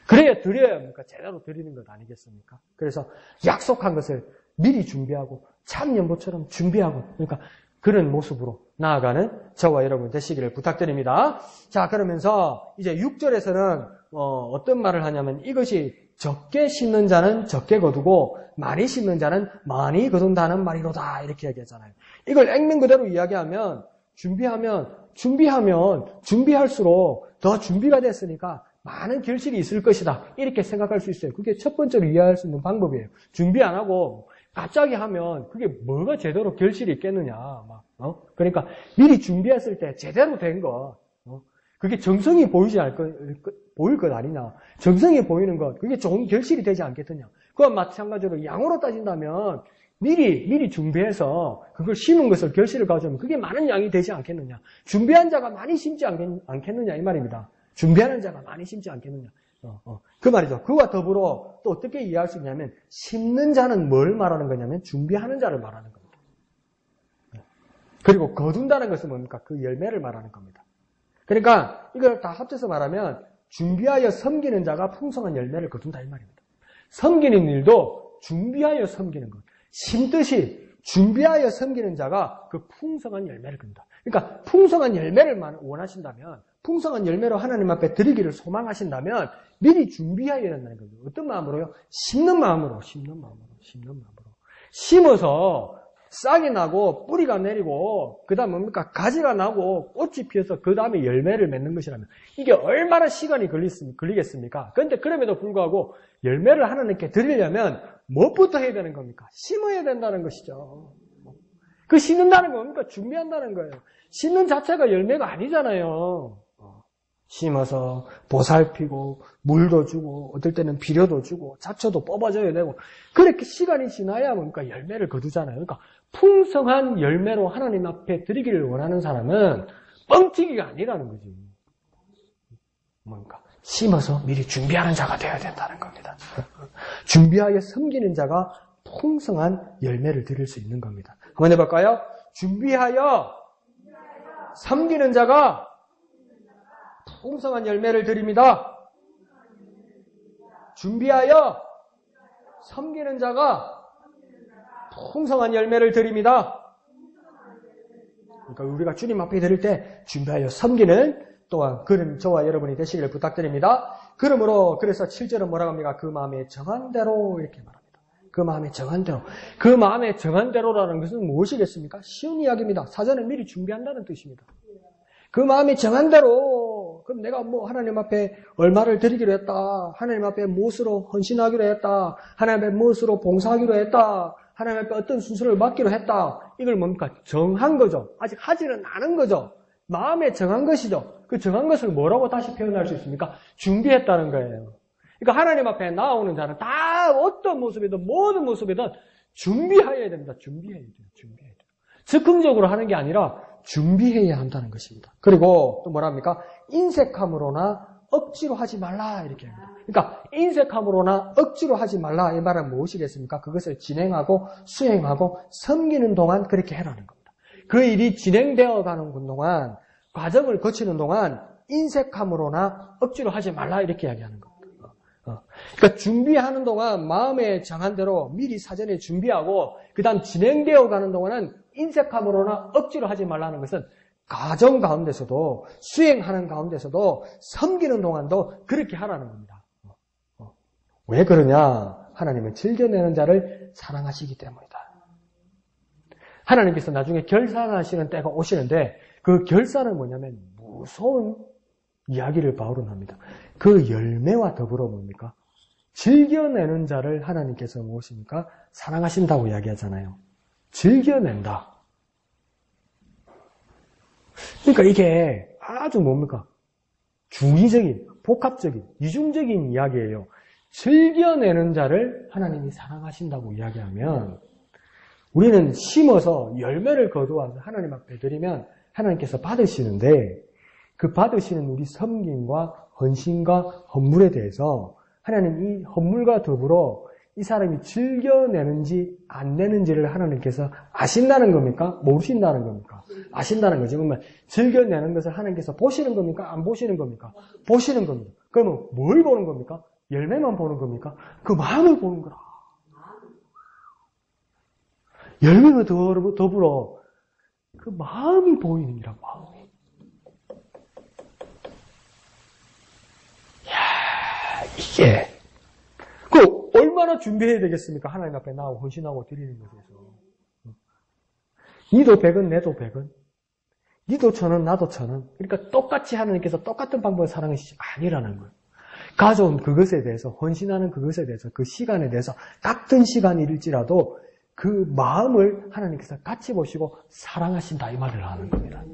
그래야 드려야 합니까? 제대로 드리는 것 아니겠습니까? 그래서 약속한 것을 미리 준비하고 참연보처럼 준비하고 그러니까 그런 모습으로 나아가는 저와 여러분 되시기를 부탁드립니다. 자, 그러면서 이제 6절에서는 어떤 말을 하냐면 이것이 적게 심는 자는 적게 거두고 많이 심는 자는 많이 거둔다는 말이로다 이렇게 얘기하잖아요. 이걸 액면 그대로 이야기하면 준비할수록 더 준비가 됐으니까 많은 결실이 있을 것이다 이렇게 생각할 수 있어요. 그게 첫 번째로 이해할 수 있는 방법이에요. 준비 안 하고 갑자기 하면 그게 뭐가 제대로 결실이 있겠느냐. 그러니까 미리 준비했을 때 제대로 된 거, 그게 정성이 보이지 보일 것 아니냐. 정성이 보이는 것, 그게 좋은 결실이 되지 않겠느냐. 그와 마찬가지로 양으로 따진다면 미리 준비해서 그걸 심은 것을 결실을 가져오면 그게 많은 양이 되지 않겠느냐. 준비한 자가 많이 심지 않겠느냐 이 말입니다. 준비하는 자가 많이 심지 않겠느냐. 그 말이죠. 그와 더불어 또 어떻게 이해할 수 있냐면 심는 자는 뭘 말하는 거냐면 준비하는 자를 말하는 겁니다. 그리고 거둔다는 것은 뭡니까? 그 열매를 말하는 겁니다. 그러니까 이걸 다 합쳐서 말하면 준비하여 섬기는 자가 풍성한 열매를 거둔다 이 말입니다. 섬기는 일도 준비하여 섬기는 것. 심듯이 준비하여 섬기는 자가 그 풍성한 열매를 거둔다. 그러니까 풍성한 열매를 원하신다면 풍성한 열매로 하나님 앞에 드리기를 소망하신다면 미리 준비해야 된다는 거죠. 어떤 마음으로요? 심는 마음으로. 심어서 싹이 나고 뿌리가 내리고 그 다음 뭡니까? 가지가 나고 꽃이 피어서 그 다음에 열매를 맺는 것이라면 이게 얼마나 시간이 걸리겠습니까? 그런데 그럼에도 불구하고 열매를 하나님께 드리려면 무엇부터 해야 되는 겁니까? 심어야 된다는 것이죠. 그 심는다는 건 뭡니까? 준비한다는 거예요. 심는 자체가 열매가 아니잖아요. 심어서 보살피고 물도 주고 어떨 때는 비료도 주고 잡초도 뽑아줘야 되고 그렇게 시간이 지나야 뭡니까? 열매를 거두잖아요. 그러니까 풍성한 열매로 하나님 앞에 드리기를 원하는 사람은 뻥튀기가 아니라는 거지. 뭡니까? 심어서 미리 준비하는 자가 되어야 된다는 겁니다. 준비하여 섬기는 자가 풍성한 열매를 드릴 수 있는 겁니다. 한번 해볼까요? 준비하여 섬기는 자가 풍성한 열매를 드립니다. 준비하여 섬기는 자가 풍성한 열매를 드립니다. 그러니까 우리가 주님 앞에 드릴 때 준비하여 섬기는 또한 그런 저와 여러분이 되시기를 부탁드립니다. 그러므로 그래서 7절은 뭐라고 합니까? 그 마음에 정한 대로 이렇게 말합니다. 그 마음에 정한 대로. 그 마음에 정한 대로라는 것은 무엇이겠습니까? 쉬운 이야기입니다. 사전에 미리 준비한다는 뜻입니다. 그 마음이 정한 대로 그럼 내가 하나님 앞에 얼마를 드리기로 했다. 하나님 앞에 무엇으로 헌신하기로 했다. 하나님 앞에 무엇으로 봉사하기로 했다. 하나님 앞에 어떤 순서를 맡기로 했다. 이걸 뭡니까? 정한 거죠. 아직 하지는 않은 거죠. 마음에 정한 것이죠. 그 정한 것을 뭐라고 다시 표현할 수 있습니까? 준비했다는 거예요. 그러니까 하나님 앞에 나오는 자는 다 어떤 모습이든 모든 모습이든 준비해야 됩니다. 준비해야 돼요. 즉흥적으로 하는 게 아니라 준비해야 한다는 것입니다. 그리고 또 뭐랍니까? 인색함으로나 억지로 하지 말라 이렇게 합니다. 그러니까 인색함으로나 억지로 하지 말라 이 말은 무엇이겠습니까? 그것을 진행하고 수행하고 섬기는 동안 그렇게 해라는 겁니다. 그 일이 진행되어 가는 동안 과정을 거치는 동안 인색함으로나 억지로 하지 말라 이렇게 이야기하는 겁니다. 그러니까 준비하는 동안 마음에 정한 대로 미리 사전에 준비하고 그 다음 진행되어 가는 동안은 인색함으로나 억지로 하지 말라는 것은 가정 가운데서도 수행하는 가운데서도 섬기는 동안도 그렇게 하라는 겁니다. 왜 그러냐? 하나님은 즐겨내는 자를 사랑하시기 때문이다. 하나님께서 나중에 결산하시는 때가 오시는데 그 결산은 뭐냐면 무서운 이야기를 바울은 합니다. 그 열매와 더불어 뭡니까? 즐겨내는 자를 하나님께서 무엇입니까? 사랑하신다고 이야기하잖아요. 즐겨낸다. 그러니까 이게 아주 뭡니까? 중의적인, 복합적인, 이중적인 이야기예요. 즐겨내는 자를 하나님이 사랑하신다고 이야기하면 우리는 심어서 열매를 거두어서 하나님 앞에 드리면 하나님께서 받으시는데 그 받으시는 우리 섬김과 헌신과 헌물에 대해서 하나님 이 헌물과 더불어 이 사람이 즐겨내는지 안 내는지를 하나님께서 아신다는 겁니까? 모르신다는 겁니까? 아신다는 거죠. 그러면 즐겨내는 것을 하나님께서 보시는 겁니까? 안 보시는 겁니까? 보시는 겁니다. 그러면 뭘 보는 겁니까? 열매만 보는 겁니까? 그 마음을 보는 거라. 열매와 더불어 그 마음이 보이는 거라, 마음이. 이야, 이게 얼마나 준비해야 되겠습니까? 하나님 앞에 나하고 헌신하고 드리는 것에서. 니도 100원, 내도 100원. 니도 1000원, 나도 1000원. 그러니까 똑같이 하나님께서 똑같은 방법을 사랑하시지 아니라는 거예요. 가져온 그것에 대해서, 헌신하는 그것에 대해서, 그 시간에 대해서 같은 시간일지라도 그 마음을 하나님께서 같이 보시고 사랑하신다 이 말을 하는 겁니다.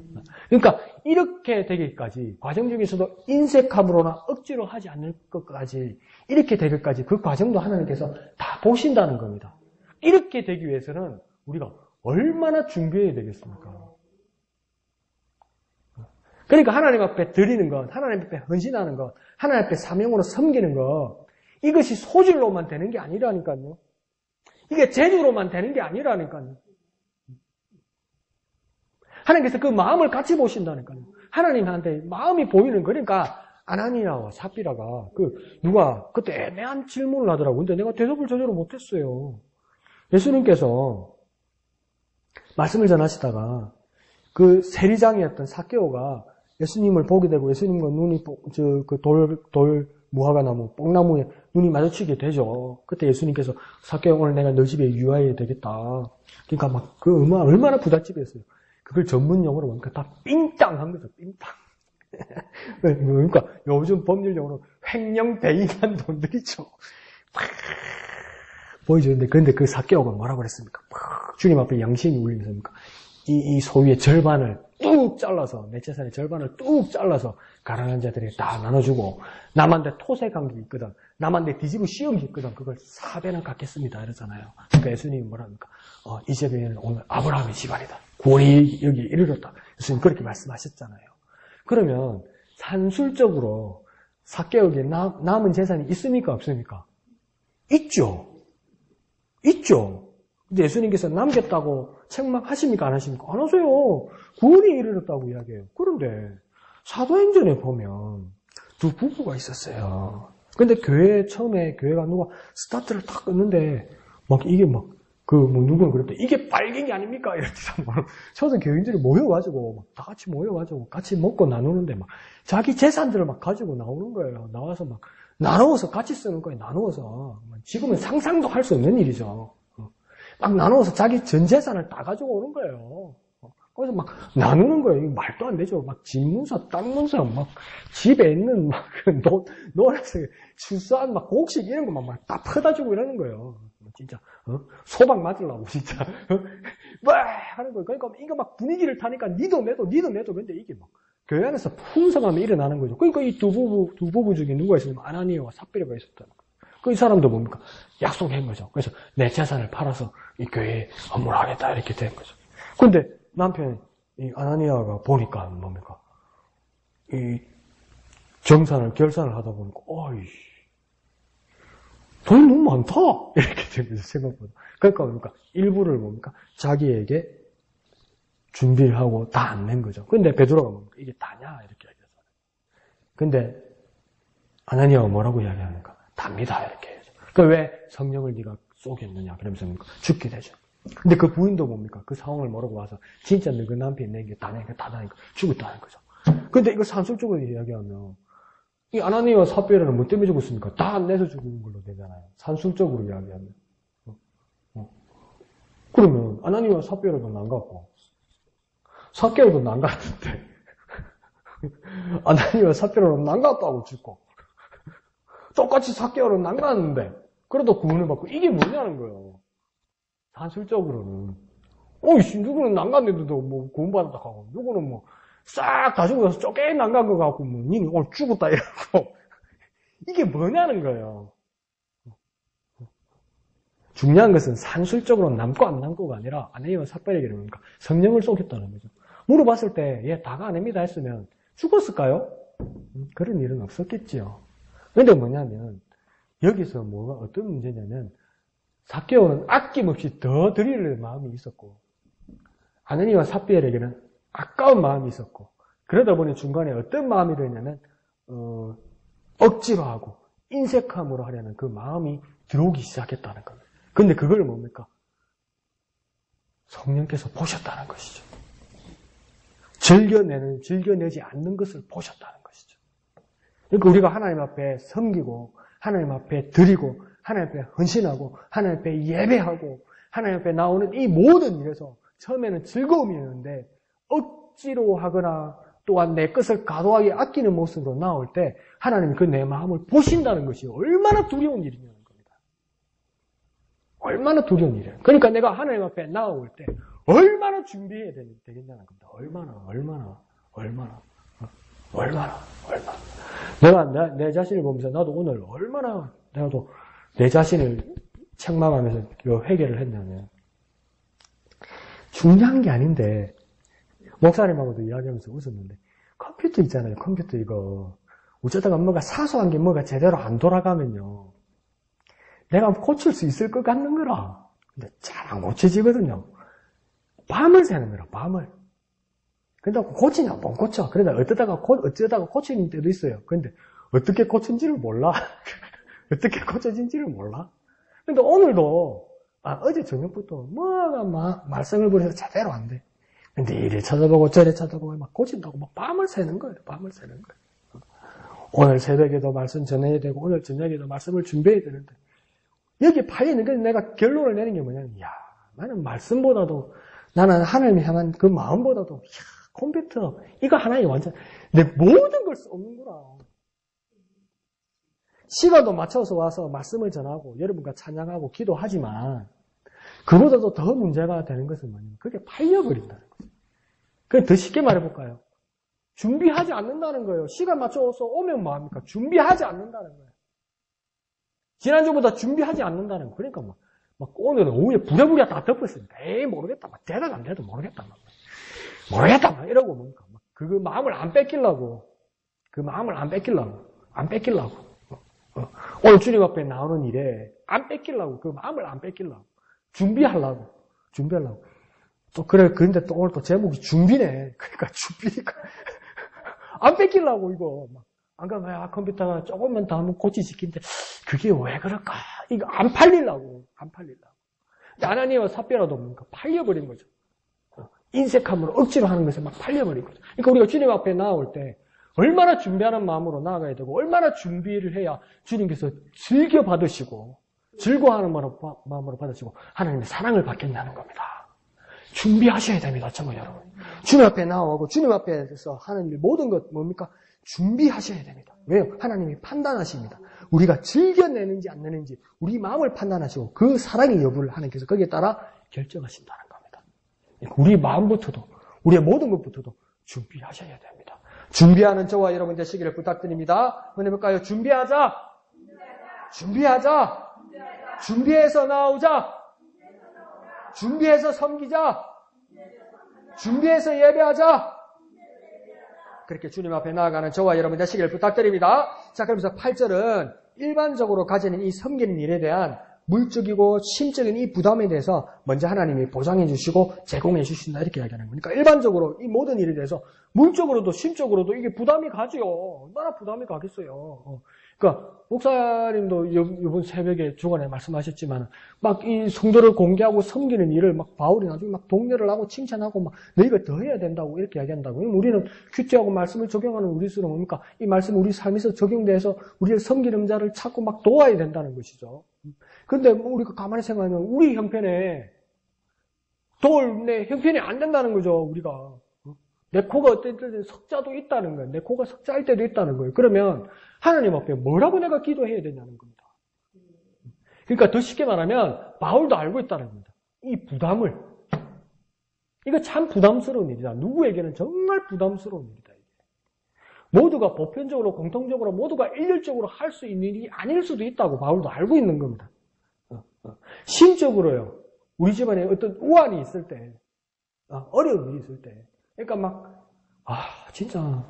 그러니까 이렇게 되기까지 과정 중에서도 인색함으로나 억지로 하지 않을 것까지 이렇게 되기까지 그 과정도 하나님께서 다 보신다는 겁니다. 이렇게 되기 위해서는 우리가 얼마나 준비해야 되겠습니까? 그러니까 하나님 앞에 드리는 것, 하나님 앞에 헌신하는 것, 하나님 앞에 사명으로 섬기는 것, 이것이 소질로만 되는 게 아니라니까요. 이게 재주로만 되는 게 아니라니까요. 하나님께서 그 마음을 같이 보신다니까요. 하나님한테 마음이 보이는 거니까 아나니아와 삽비라가 누가 그때 애매한 질문을 하더라고요. 근데 내가 대답을 제대로 못했어요. 예수님께서 말씀을 전하시다가 그 세리장이었던 삭개오가 예수님을 보게 되고 예수님과 눈이 무화과 나무, 뽕나무에 눈이 마주치게 되죠. 그때 예수님께서 삭개오 오늘 내가 너 집에 유하해야 되겠다. 그러니까 막 얼마나 부잣집이었어요. 그걸 전문 용어로 보니까 다 삥땅한 거죠. 삥땅. 그러니까 요즘 법률 용어로 횡령대인한 돈들이죠. 보이죠? 근데 그 삭개오가 뭐라고 그랬습니까? 주님 앞에 양심이 울리면서입니까? 이 소유의 절반을 뚝 잘라서, 내 재산의 절반을 뚝 잘라서 가난한 자들에게 다 나눠주고, 남한테 토세 간 게 있거든. 남한테 뒤집어 씌운 게 있거든. 그걸 4배는 갚겠습니다. 이러잖아요. 그러니까 예수님이 뭐랍니까? 이 집에는 오늘 아브라함의 집안이다. 구원이 여기 이르렀다. 예수님 그렇게 말씀하셨잖아요. 그러면 산술적으로 삭개오에게 남은 재산이 있습니까? 없습니까? 있죠. 있죠. 근데 예수님께서 남겼다고 책망하십니까? 안 하십니까? 안 하세요. 구원이 이르렀다고 이야기해요. 그런데 사도행전에 보면 두 부부가 있었어요. 근데 처음에 교회가 누가 스타트를 탁 껐는데 이게 누구는 그랬다. 이게 빨갱이 아닙니까? 이랬더니 초선 교인들이 모여가지고 다 같이 모여가지고 같이 먹고 나누는데 자기 재산들을 가지고 나오는 거예요. 나와서 나누어서 같이 쓰는 거예요. 나누어서. 지금은 상상도 할 수 없는 일이죠. 나누어서 자기 전 재산을 다 가지고 오는 거예요. 그래서 나누는 거예요. 이거 말도 안 되죠. 집 문서, 땅 문서, 집에 있는 노란색, 출산, 곡식 이런 거 다 퍼다 주고 이러는 거예요. 진짜, 소방 맞으려고, 진짜. 하는 거예요. 그러니까 이거 분위기를 타니까 니도 내도. 근데 이게 교회 안에서 풍성함이 일어나는 거죠. 그러니까 이 두 부부 중에 누가 있었냐면 아나니아와 삽비라가 있었다는 거예요. 이 사람도 뭡니까? 약속한 거죠. 그래서 내 재산을 팔아서 이 교회에 업무를 하겠다 이렇게 된 거죠. 근데 남편 이 아나니아가 보니까 뭡니까? 이 결산을 하다 보니까 어이 돈이 너무 많다 이렇게 된 거죠. 생각보다. 그러니까 뭡니까? 일부를 뭡니까? 자기에게 준비를 하고 다 안 낸 거죠. 근데 베드로가 뭡니까? 이게 다냐 이렇게 얘기했어요. 근데 아나니아가 뭐라고 이야기하니까? 답니다. 이렇게 해야죠. 그러니까 왜 성령을 네가 쏘겠느냐? 그러면서 죽게 되죠. 근데 그 부인도 뭡니까? 그 상황을 모르고 와서 진짜 너 그 남편이 낸 게 다 나니까 죽었다는 거죠. 근데 이거 산술적으로 이야기하면 이 아나니아와 삽비라는 뭐 때문에 죽었습니까? 다 안 내서 죽은 걸로 되잖아요. 산술적으로 이야기하면. 그러면 아나니아와 삽비라도 남갔고 삽비라도 남갔는데 아나니아와 삽비라도 남갔다고 죽고 똑같이 4개월은 남갔는데 그래도 구원을 받고 이게 뭐냐는 거예요. 산술적으로는 누구는 남갔는데도 구원받았다 하고 누구는 싹 다 죽어서 쪼개 남간 거 같고 니는 오늘 죽었다 이러고 이게 뭐냐는 거예요. 중요한 것은 산술적으로 남고 안 남고가 아니라 아내와 삭발에게 그러니까 성령을 쏘겠다는 거죠. 물어봤을 때 다가 아닙니다 했으면 죽었을까요? 그런 일은 없었겠지요. 근데 뭐냐면 여기서 뭐가 어떤 문제냐면 삭개오는 아낌없이 더 드릴 마음이 있었고 아느니와 삽비엘에게는 아까운 마음이 있었고 그러다 보니 중간에 어떤 마음이 되냐면 억지로 하고 인색함으로 하려는 그 마음이 들어오기 시작했다는 겁니다. 근데 그걸 뭡니까? 성령께서 보셨다는 것이죠. 즐겨내지 않는 것을 보셨다는 것이죠. 그러니까 우리가 하나님 앞에 섬기고 하나님 앞에 드리고 하나님 앞에 헌신하고 하나님 앞에 예배하고 하나님 앞에 나오는 이 모든 일에서 처음에는 즐거움이었는데 억지로 하거나 또한 내 것을 과도하게 아끼는 모습으로 나올 때 하나님이 그 내 마음을 보신다는 것이 얼마나 두려운 일이냐는 겁니다. 얼마나 두려운 일이에요. 그러니까 내가 하나님 앞에 나올 때 얼마나 준비해야 되겠냐는 겁니다. 얼마나. 내가 내 자신을 보면서 나도 오늘 얼마나 내가도 내 자신을 책망하면서 회개를 했냐면 중요한 게 아닌데 목사님하고도 이야기하면서 웃었는데 컴퓨터 있잖아요. 컴퓨터 이거 어쩌다가 뭐가 사소한 게 뭐가 제대로 안 돌아가면요. 내가 고칠 수 있을 것 같는 거라. 근데 잘 안 고쳐지거든요. 밤을 새는 거라. 밤을. 근데 고치냐 못 고쳐. 그러다 어쩌다가 고치는 때도 있어요. 근데 어떻게 고친지를 몰라. 어떻게 고쳐진지를 몰라. 근데 오늘도 어제 저녁부터 뭐가 말썽을 부려서 제대로 안 돼. 근데 이래 찾아보고 저래 찾아보고 막 고친다고 막 밤을 새는 거예요. 오늘 새벽에도 말씀 전해야 되고 오늘 저녁에도 말씀을 준비해야 되는데 여기 파이는 게 내가 결론을 내는 게 뭐냐면 나는 말씀보다도 나는 하나님을 향한 그 마음보다도 컴퓨터 이거 하나에 완전 내 모든 걸 쏟는구나. 시간도 맞춰서 와서 말씀을 전하고 여러분과 찬양하고 기도하지만 그보다도 더 문제가 되는 것은 뭐냐면 그게 팔려버린다는 거죠. 그럼 더 쉽게 말해볼까요? 준비하지 않는다는 거예요. 시간 맞춰서 오면 뭐합니까? 준비하지 않는다는 거예요. 지난주보다 준비하지 않는다는 거예요. 그러니까 막 오늘은 오후에 부랴부랴 다 덮었으니까 모르겠다. 막 되든 안 되든 모르겠다. 모르겠다. 이러고 보니까 그 마음을 안 뺏기려고 오늘 주님 앞에 나오는 일에 안 뺏기려고 그 마음을 안 뺏기려고 준비하려고 또 그런데 또 오늘 또 제목이 준비네. 그러니까 준비니까 안 뺏기려고 이거 안 가면 컴퓨터가 조금만 더 하면 고치시킨데 그게 왜 그럴까? 이거 안 팔리려고. 근데 아나니아와 삽비라도 뭔가 팔려버린 거죠. 인색함으로 억지로 하는 것에 막 팔려버린 거죠. 그러니까 우리가 주님 앞에 나올 때 얼마나 준비하는 마음으로 나아가야 되고 얼마나 준비를 해야 주님께서 즐겨 받으시고 즐거워하는 마음으로 받으시고 하나님의 사랑을 받겠냐는 겁니다. 준비하셔야 됩니다. 정말 여러분. 주님 앞에 나오고 주님 앞에서 하는 일 모든 것 뭡니까? 준비하셔야 됩니다. 왜요? 하나님이 판단하십니다. 우리가 즐겨내는지 안 내는지 우리 마음을 판단하시고 그 사랑의 여부를 하나님께서 거기에 따라 결정하신다는 겁니다. 우리 마음부터도 우리의 모든 것부터도 준비하셔야 됩니다. 준비하는 저와 여러분 되시기를 부탁드립니다. 한번 해볼까요? 준비하자. 준비해서 나오자. 준비해서 섬기자. 준비해서 예배하자. 그렇게 주님 앞에 나아가는 저와 여러분 되시기를 부탁드립니다. 자, 그러면서 8절은 일반적으로 가지는 이 섬기는 일에 대한 물적이고 심적인 이 부담에 대해서 먼저 하나님이 보장해 주시고 제공해 주신다 이렇게 이야기하는 거니까 일반적으로 이 모든 일에 대해서 물적으로도 심적으로도 이게 부담이 가지요. 얼마나 부담이 가겠어요. 그러니까 목사님도 이번 새벽에 주간에 말씀하셨지만 막 이 성도를 공개하고 섬기는 일을 막 바울이 나중에 막 독려를 하고 칭찬하고 막 너희가 더 해야 된다고 이렇게 이야기한다고. 우리는 큐티하고 말씀을 적용하는 우리수는 뭡니까? 이 말씀 우리 삶에서 적용돼서 우리의 섬기는 자를 찾고 막 도와야 된다는 것이죠. 근데 우리가 가만히 생각하면 우리 형편에 내 형편이 안 된다는 거죠. 우리가 내 코가 어떨 때는 석자도 있다는 거예요. 내 코가 석자일 때도 있다는 거예요. 그러면 하나님 앞에 뭐라고 내가 기도해야 되냐는 겁니다. 그러니까 더 쉽게 말하면 바울도 알고 있다는 겁니다. 이 부담을. 이거 참 부담스러운 일이다. 누구에게는 정말 부담스러운 일이다. 이게. 모두가 보편적으로 공통적으로 모두가 일률적으로 할 수 있는 일이 아닐 수도 있다고 바울도 알고 있는 겁니다. 심적으로요. 우리 집안에 어떤 우환이 있을 때 어려움이 있을 때 그러니까 막 진짜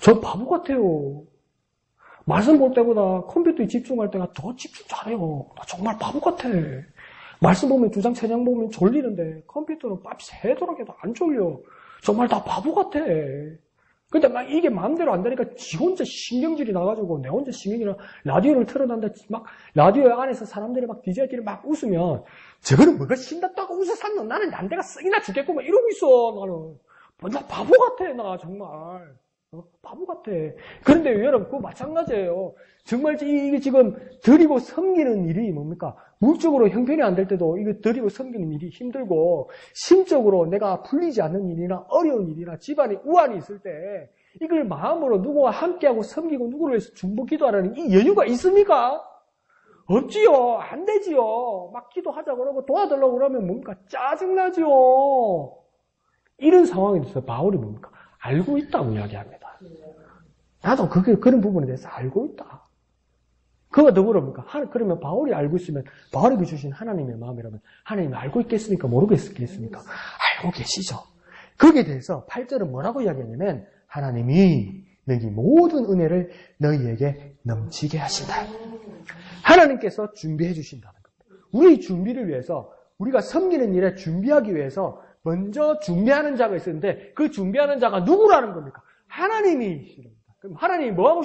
저 바보 같아요. 말씀 볼 때보다 컴퓨터에 집중할 때가 더 집중 잘해요. 나 정말 바보 같아. 말씀 보면 2장, 3장 보면 졸리는데 컴퓨터는 밤 새도록 해도 안 졸려. 정말 다 바보 같아. 근데 막 이게 마음대로 안 되니까 지 혼자 신경질이 나가지고 내 혼자 신경질이 라디오를 틀어놨는데 막 라디오 안에서 사람들이 막 DJ끼리 막 웃으면 저거는 뭐가 신났다고 웃어 샀노? 나는 난데가 썩이나 죽겠고 막 이러고 있어. 나는. 나 바보 같아. 나 정말. 바보 같아. 그런데 여러분, 그거 마찬가지예요. 정말 이게 지금 드리고 섬기는 일이 뭡니까? 물적으로 형편이 안 될 때도 이거 드리고 섬기는 일이 힘들고, 심적으로 내가 풀리지 않는 일이나 어려운 일이나 집안에 우환이 있을 때, 이걸 마음으로 누구와 함께하고 섬기고 누구를 위해서 중보 기도하라는 이 여유가 있습니까? 없지요. 안 되지요. 막 기도하자 그러고 도와달라고 그러면 뭡니까? 짜증나지요. 이런 상황에 대해서 바울이 뭡니까? 알고 있다고 이야기합니다. 나도 그런 부분에 대해서 알고 있다. 그와 더불어 뭡니까? 그러면 바울이 알고 있으면 바울에게 주신 하나님의 마음이라면 하나님이 알고 있겠습니까? 모르겠습니까? 알고 계시죠. 거기에 대해서 8절은 뭐라고 이야기하냐면 하나님이 너희 모든 은혜를 너희에게 넘치게 하신다. 하나님께서 준비해 주신다는 겁니다. 우리 준비를 위해서 우리가 섬기는 일에 준비하기 위해서 먼저 준비하는 자가 있었는데 그 준비하는 자가 누구라는 겁니까? 하나님이십니다. 그럼 하나님이 뭐하고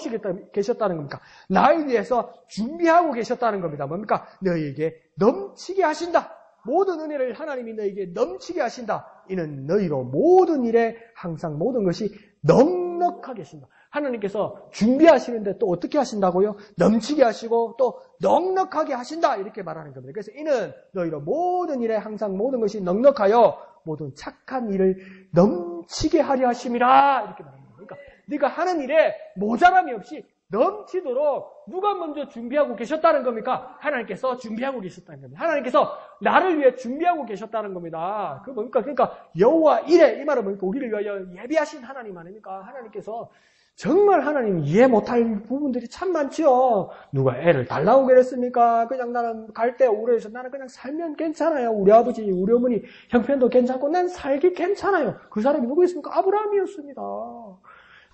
계셨다는 겁니까? 나에 위해서 준비하고 계셨다는 겁니다. 뭡니까? 너희에게 넘치게 하신다. 모든 은혜를 하나님이 너희에게 넘치게 하신다. 이는 너희로 모든 일에 항상 모든 것이 넉넉하게 하신다. 하나님께서 준비하시는데 또 어떻게 하신다고요? 넘치게 하시고 또 넉넉하게 하신다. 이렇게 말하는 겁니다. 그래서 이는 너희로 모든 일에 항상 모든 것이 넉넉하여 모든 착한 일을 넘치게 하려 하심이라. 이렇게 말합니다. 그러니까 네가 하는 일에 모자람이 없이 넘치도록 누가 먼저 준비하고 계셨다는 겁니까? 하나님께서 준비하고 계셨다는 겁니다. 하나님께서 나를 위해 준비하고 계셨다는 겁니다. 그 뭡니까? 그러니까 여호와 이레 이 말은 뭡니까? 우리를 위하여 예비하신 하나님 아닙니까? 하나님께서 정말 하나님 이해 못할 부분들이 참 많지요. 누가 애를 달라고 그랬습니까? 그냥 나는 갈 때 우울해서 나는 그냥 살면 괜찮아요. 우리 아버지, 우리 어머니 형편도 괜찮고 난 살기 괜찮아요. 그 사람이 누구였습니까? 아브라함이었습니다.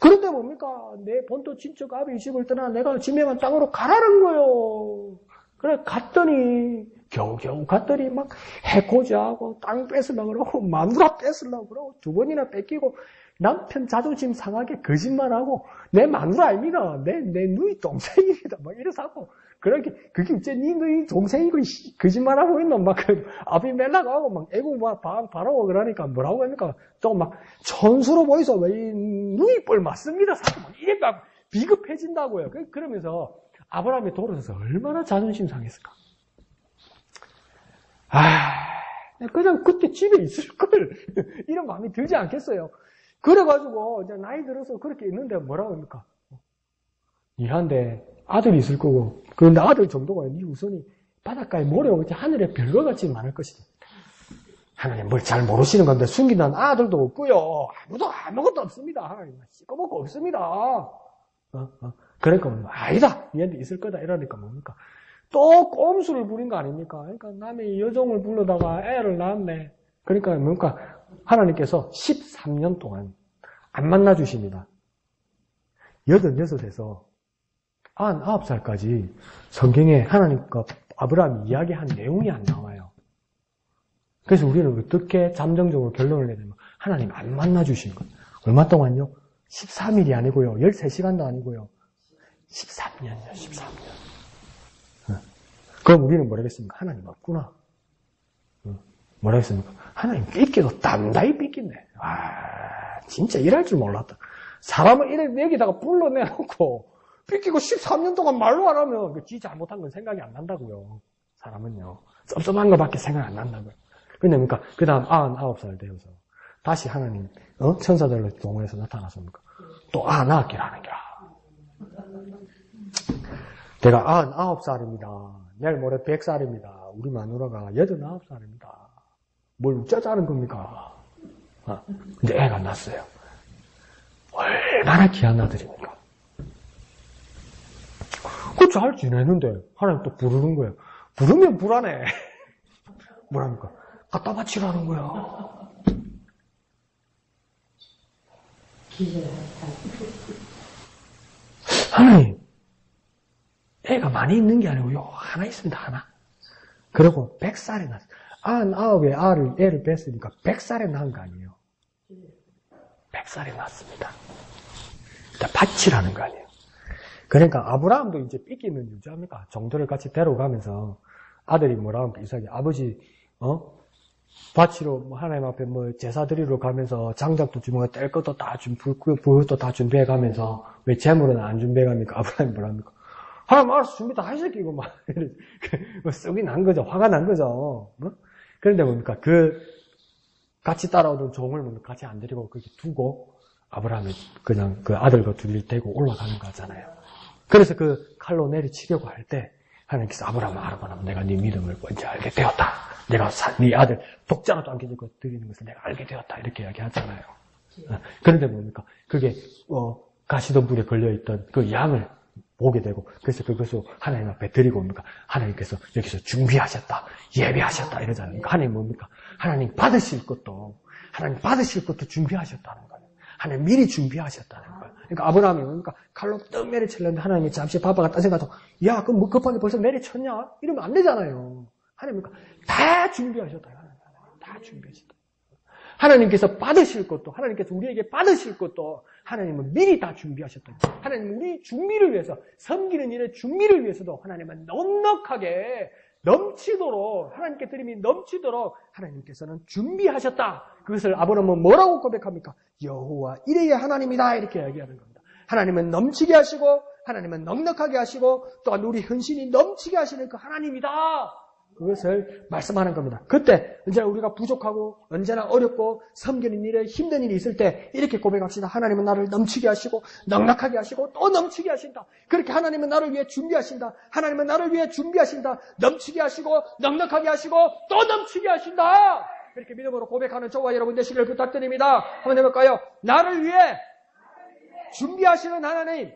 그런데 뭡니까? 내 본토 친척 아비 집을 떠나 내가 지명한 땅으로 가라는 거예요. 그래 갔더니 겨우겨우 갔더니 막 해코지하고 땅 뺏으려고 그러고 마누라 뺏으려고 그러고 2번이나 뺏기고 남편 자존심 상하게 거짓말하고 내 마누라 아닙니다. 내 누이 동생입니다. 막 이래서 그렇게 그게 어째 네 누이 동생이고 거짓말하고 있노 막 앞이 멜라가고 막 애고 막 바라고 그러니까 뭐라고 합니까? 좀 막 천수로 보이소. 왜 누이 뻘 맞습니다. 막 이래 막 비급해진다고요. 그러면서 아브라함이 돌아서서 얼마나 자존심 상했을까? 그냥 그때 집에 있을 걸 이런 마음이 들지 않겠어요? 그래가지고 이제 나이 들어서 그렇게 있는데 뭐라고 합니까? 니한테 아들이 있을 거고 그런데 아들 정도가 네 우선이 바닷가에 모래가 하늘에 별과 같지 않을 것이다. 하나님 뭘 잘 모르시는 건데 숨기는 아들도 없고요. 아무것도 없습니다. 하나님 씻고먹고 없습니다. 그러니까 뭐 아니다. 니한테 있을 거다 이러니까 뭡니까? 또 꼼수를 부린 거 아닙니까? 그러니까 남의 여종을 불러다가 애를 낳았네. 그러니까 뭡니까? 하나님께서 13년 동안 안 만나주십니다. 86에서 99살까지 성경에 하나님과 아브라함이 이야기한 내용이 안 나와요. 그래서 우리는 어떻게 잠정적으로 결론을 내냐면 하나님 안 만나주신 것. 얼마 동안요? 13일이 아니고요. 13시간도 아니고요. 13년이요. 13년. 그럼 우리는 뭐라겠습니까? 하나님 없구나. 뭐라 했습니까? 하나님 삐끼도 단단히 삐끼네. 진짜 일할 줄 몰랐다. 사람을 이래 여기다가 불러내놓고 삐끼고 13년 동안 말로 안 하면 지 잘못한 건 생각이 안 난다고요. 사람은요. 섭섭한 것밖에 생각 안 난다고요. 그러니까 그 다음 99살 되어서 다시 하나님 천사들로 동원해서 나타났습니까? 또 낳았기를 하는기라. 내가 99살입니다. 내일 모레 100살입니다. 우리 마누라가 89살입니다. 뭘 어쩌자는 겁니까? 근데 애가 났어요. 얼마나 귀한 아들입니까? 그 잘 지내는데 하나님 또 부르는 거예요. 부르면 불안해. 뭐랍니까? 갖다 바치라는 거야. 하나님, 애가 많이 있는 게 아니고 하나 있습니다, 하나. 그리고 100살에 낳았어요. 99에 애를 뺐으니까 100살에 낳은 거 아니에요. 100살에 낳았습니다. 밭이라는 거 아니에요. 그러니까 아브라함도 이제 삐끼는 유지합니까? 정도를 같이 데려가면서 아들이 뭐라고 하면 이삭이 아버지 밭으로 하나님 앞에 제사 드리러 가면서 장작도 주면 뗄 것도 다 불것도 다 준비해 가면서 왜 재물은 안 준비해 갑니까? 아브라함이 뭐랍니까? 하나님 알아서 준비 다 했을게 이거 막 쑥이 난 거죠. 화가 난 거죠. 그런데 뭡니까? 같이 따라오던 종을 같이 안 데리고 그렇게 두고 아브라함이 그냥 그 아들과 둘이 데리고 올라가는 거잖아요. 그래서 그 칼로 내리치려고 할 때 하나님께서 아브라함 알아보라 내가 네 믿음을 먼저 알게 되었다. 내가 네 아들 독자라도 안겨주고 드리는 것을 내가 알게 되었다. 이렇게 이야기하잖아요. 그런데 뭡니까? 그게 가시덤 불에 걸려있던 그 양을 보게 되고 그래서 그것을 하나님 앞에 드리고 뭡니까? 하나님께서 여기서 준비하셨다. 예배하셨다. 이러잖아요. 하나님 뭡니까? 하나님 받으실 것도 준비하셨다는 거예요. 하나님 미리 준비하셨다는 거예요. 그러니까 아브라함이 뭡니까? 칼로 떡 내리쳤는데 하나님이 잠시 바빠가 딴 생각하고 야 그럼 뭐 급하게 벌써 내리쳤냐? 이러면 안 되잖아요. 하나님 다 준비하셨다. 다 준비하셨다. 하나님께서 받으실 것도 하나님께서 우리에게 받으실 것도 하나님은 미리 다 준비하셨다. 하나님은 우리 준비를 위해서 섬기는 일의 준비를 위해서도 하나님은 넉넉하게 넘치도록 하나님께 드림이 넘치도록 하나님께서는 준비하셨다. 그것을 아브라함은 뭐라고 고백합니까? 여호와 이레의 하나님이다 이렇게 이야기하는 겁니다. 하나님은 넘치게 하시고 하나님은 넉넉하게 하시고 또한 우리 헌신이 넘치게 하시는 그 하나님이다. 그것을 말씀하는 겁니다. 그때 언제나 우리가 부족하고 언제나 어렵고 섬기는 일에 힘든 일이 있을 때 이렇게 고백합시다. 하나님은 나를 넘치게 하시고 넉넉하게 하시고 또 넘치게 하신다. 그렇게 하나님은 나를 위해 준비하신다. 하나님은 나를 위해 준비하신다. 넘치게 하시고 넉넉하게 하시고 또 넘치게 하신다. 이렇게 믿음으로 고백하는 저와 여러분 되시기를 부탁드립니다. 한번 해볼까요? 나를 위해 준비하시는 하나님,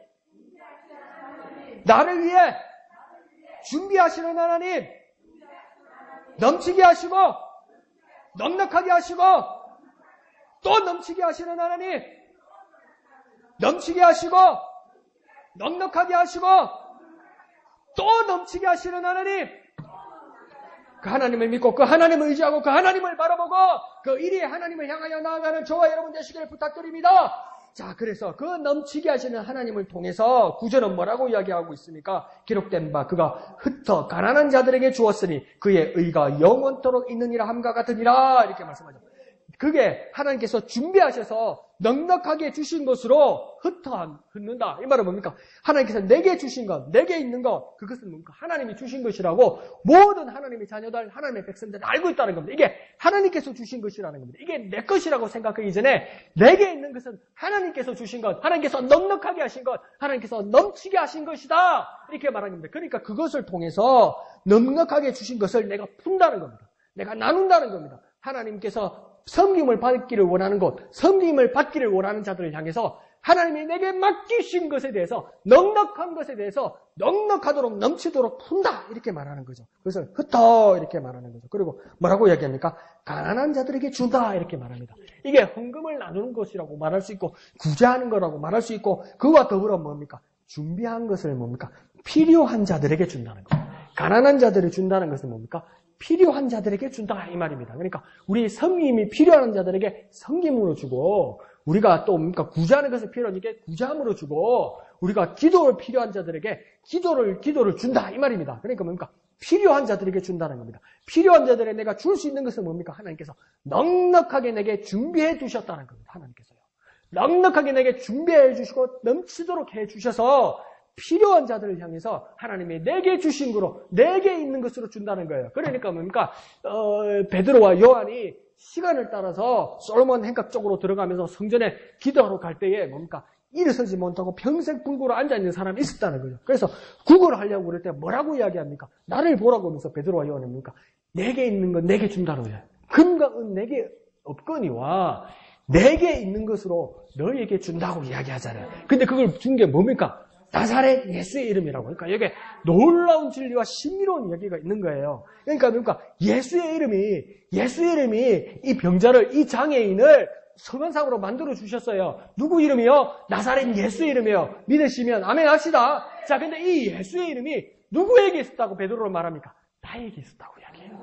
나를 위해 준비하시는 하나님, 넘치게 하시고 넉넉하게 하시고 또 넘치게 하시는 하나님, 넘치게 하시고 넉넉하게 하시고 또 넘치게 하시는 하나님, 그 하나님을 믿고 그 하나님을 의지하고 그 하나님을 바라보고 그 일이 하나님을 향하여 나아가는 저와 여러분 되시기를 부탁드립니다. 자, 그래서 그 넘치게 하시는 하나님을 통해서 구절은 뭐라고 이야기하고 있습니까? 기록된 바 그가 흩어 가난한 자들에게 주었으니 그의 의가 영원토록 있느니라 함과 같으니라 이렇게 말씀하죠. 그게 하나님께서 준비하셔서 넉넉하게 주신 것으로 흩는다. 이 말은 뭡니까? 하나님께서 내게 주신 것, 내게 있는 것, 그것은 뭡니까? 하나님이 주신 것이라고 모든 하나님의 자녀들, 하나님의 백성들은 알고 있다는 겁니다. 이게 하나님께서 주신 것이라는 겁니다. 이게 내 것이라고 생각하기 전에 내게 있는 것은 하나님께서 주신 것, 하나님께서 넉넉하게 하신 것, 하나님께서 넘치게 하신 것이다. 이렇게 말하는 겁니다. 그러니까 그것을 통해서 넉넉하게 주신 것을 내가 푼다는 겁니다. 내가 나눈다는 겁니다. 하나님께서 섬김을 받기를 원하는 것, 섬김을 받기를 원하는 자들을 향해서 하나님이 내게 맡기신 것에 대해서 넉넉한 것에 대해서 넉넉하도록 넘치도록 푼다 이렇게 말하는 거죠. 그것을 흩어 이렇게 말하는 거죠. 그리고 뭐라고 이야기합니까? 가난한 자들에게 준다 이렇게 말합니다. 이게 헌금을 나누는 것이라고 말할 수 있고 구제하는 거라고 말할 수 있고 그와 더불어 뭡니까? 준비한 것을 뭡니까? 필요한 자들에게 준다는 거예요. 가난한 자들을 준다는 것은 뭡니까? 필요한 자들에게 준다 이 말입니다. 그러니까 우리 섬김이 필요한 자들에게 섬김으로 주고 우리가 또 뭡니까? 구제하는 것을 필요하니까 구제함으로 주고 우리가 기도를 필요한 자들에게 기도를 준다 이 말입니다. 그러니까 뭡니까? 필요한 자들에게 준다는 겁니다. 필요한 자들에게 내가 줄 수 있는 것은 뭡니까? 하나님께서 넉넉하게 내게 준비해 두셨다는 겁니다. 하나님께서요. 넉넉하게 내게 준비해 주시고 넘치도록 해 주셔서 필요한 자들을 향해서 하나님이 내게 주신 거로 내게 있는 것으로 준다는 거예요. 그러니까 뭡니까? 베드로와 요한이 시간을 따라서 솔로몬 행각 쪽으로 들어가면서 성전에 기도하러 갈 때에 뭡니까? 일어서지 못하고 평생 불구로 앉아있는 사람이 있었다는 거죠. 그래서 구걸을 하려고 그럴 때 뭐라고 이야기합니까? 나를 보라고 하면서 베드로와 요한이 뭡니까? 내게 있는 건 내게 준다고 해요. 금과 은 내게 없거니와 내게 있는 것으로 너희에게 준다고 이야기하잖아요. 근데 그걸 준 게 뭡니까? 나사렛 예수의 이름이라고. 그러니까 여기에 놀라운 진리와 신비로운 이야기가 있는 거예요. 그러니까 예수의 이름이 이 병자를, 이 장애인을 서건상으로 만들어 주셨어요. 누구 이름이요? 나사렛 예수 이름이요. 믿으시면 아멘 합시다. 자, 근데 이 예수의 이름이 누구에게 있었다고 베드로는 말합니까? 나에게 있었다고 이야기해요.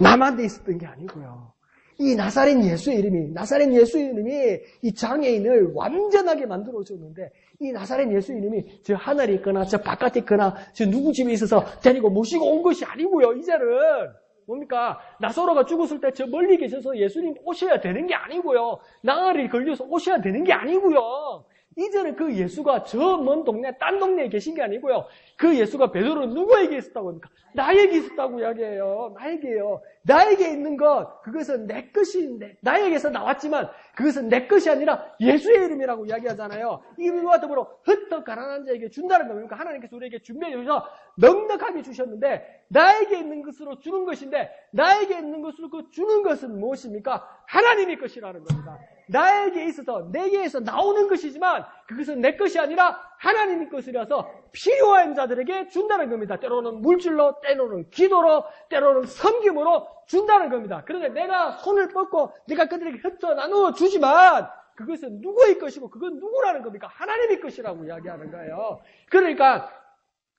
남한테 있었던 게 아니고요. 이 나사렛 예수의 이름이 이 장애인을 완전하게 만들어줬는데, 이 나사렛 예수의 이름이 저 하늘에 있거나 저 바깥에 있거나 저 누구 집에 있어서 데리고 모시고 온 것이 아니고요. 이제는 뭡니까? 나사로가 죽었을 때 저 멀리 계셔서 예수님 오셔야 되는 게 아니고요. 나흘이 걸려서 오셔야 되는 게 아니고요. 이제는 그 예수가 저 먼 동네, 딴 동네에 계신 게 아니고요. 그 예수가 베드로는 누구에게 있었다고 합니까? 나에게 있었다고 이야기해요. 나에게요. 나에게 있는 것, 그것은 내 것이, 나에게서 나왔지만 그것은 내 것이 아니라 예수의 이름이라고 이야기하잖아요. 이름과 더불어 흩어 가난한 자에게 준다는 겁니까? 하나님께서 우리에게 준비해 주셔서 넉넉하게 주셨는데, 나에게 있는 것으로 주는 것인데, 나에게 있는 것으로 그 주는 것은 무엇입니까? 하나님의 것이라는 겁니다. 나에게 있어서 내게에서 나오는 것이지만 그것은 내 것이 아니라 하나님의 것이라서 필요한 자들에게 준다는 겁니다. 때로는 물질로, 때로는 기도로, 때로는 섬김으로 준다는 겁니다. 그런데 내가 손을 뻗고 내가 그들에게 흩어 나누어 주지만 그것은 누구의 것이고 그건 누구라는 겁니까? 하나님의 것이라고 이야기하는 거예요. 그러니까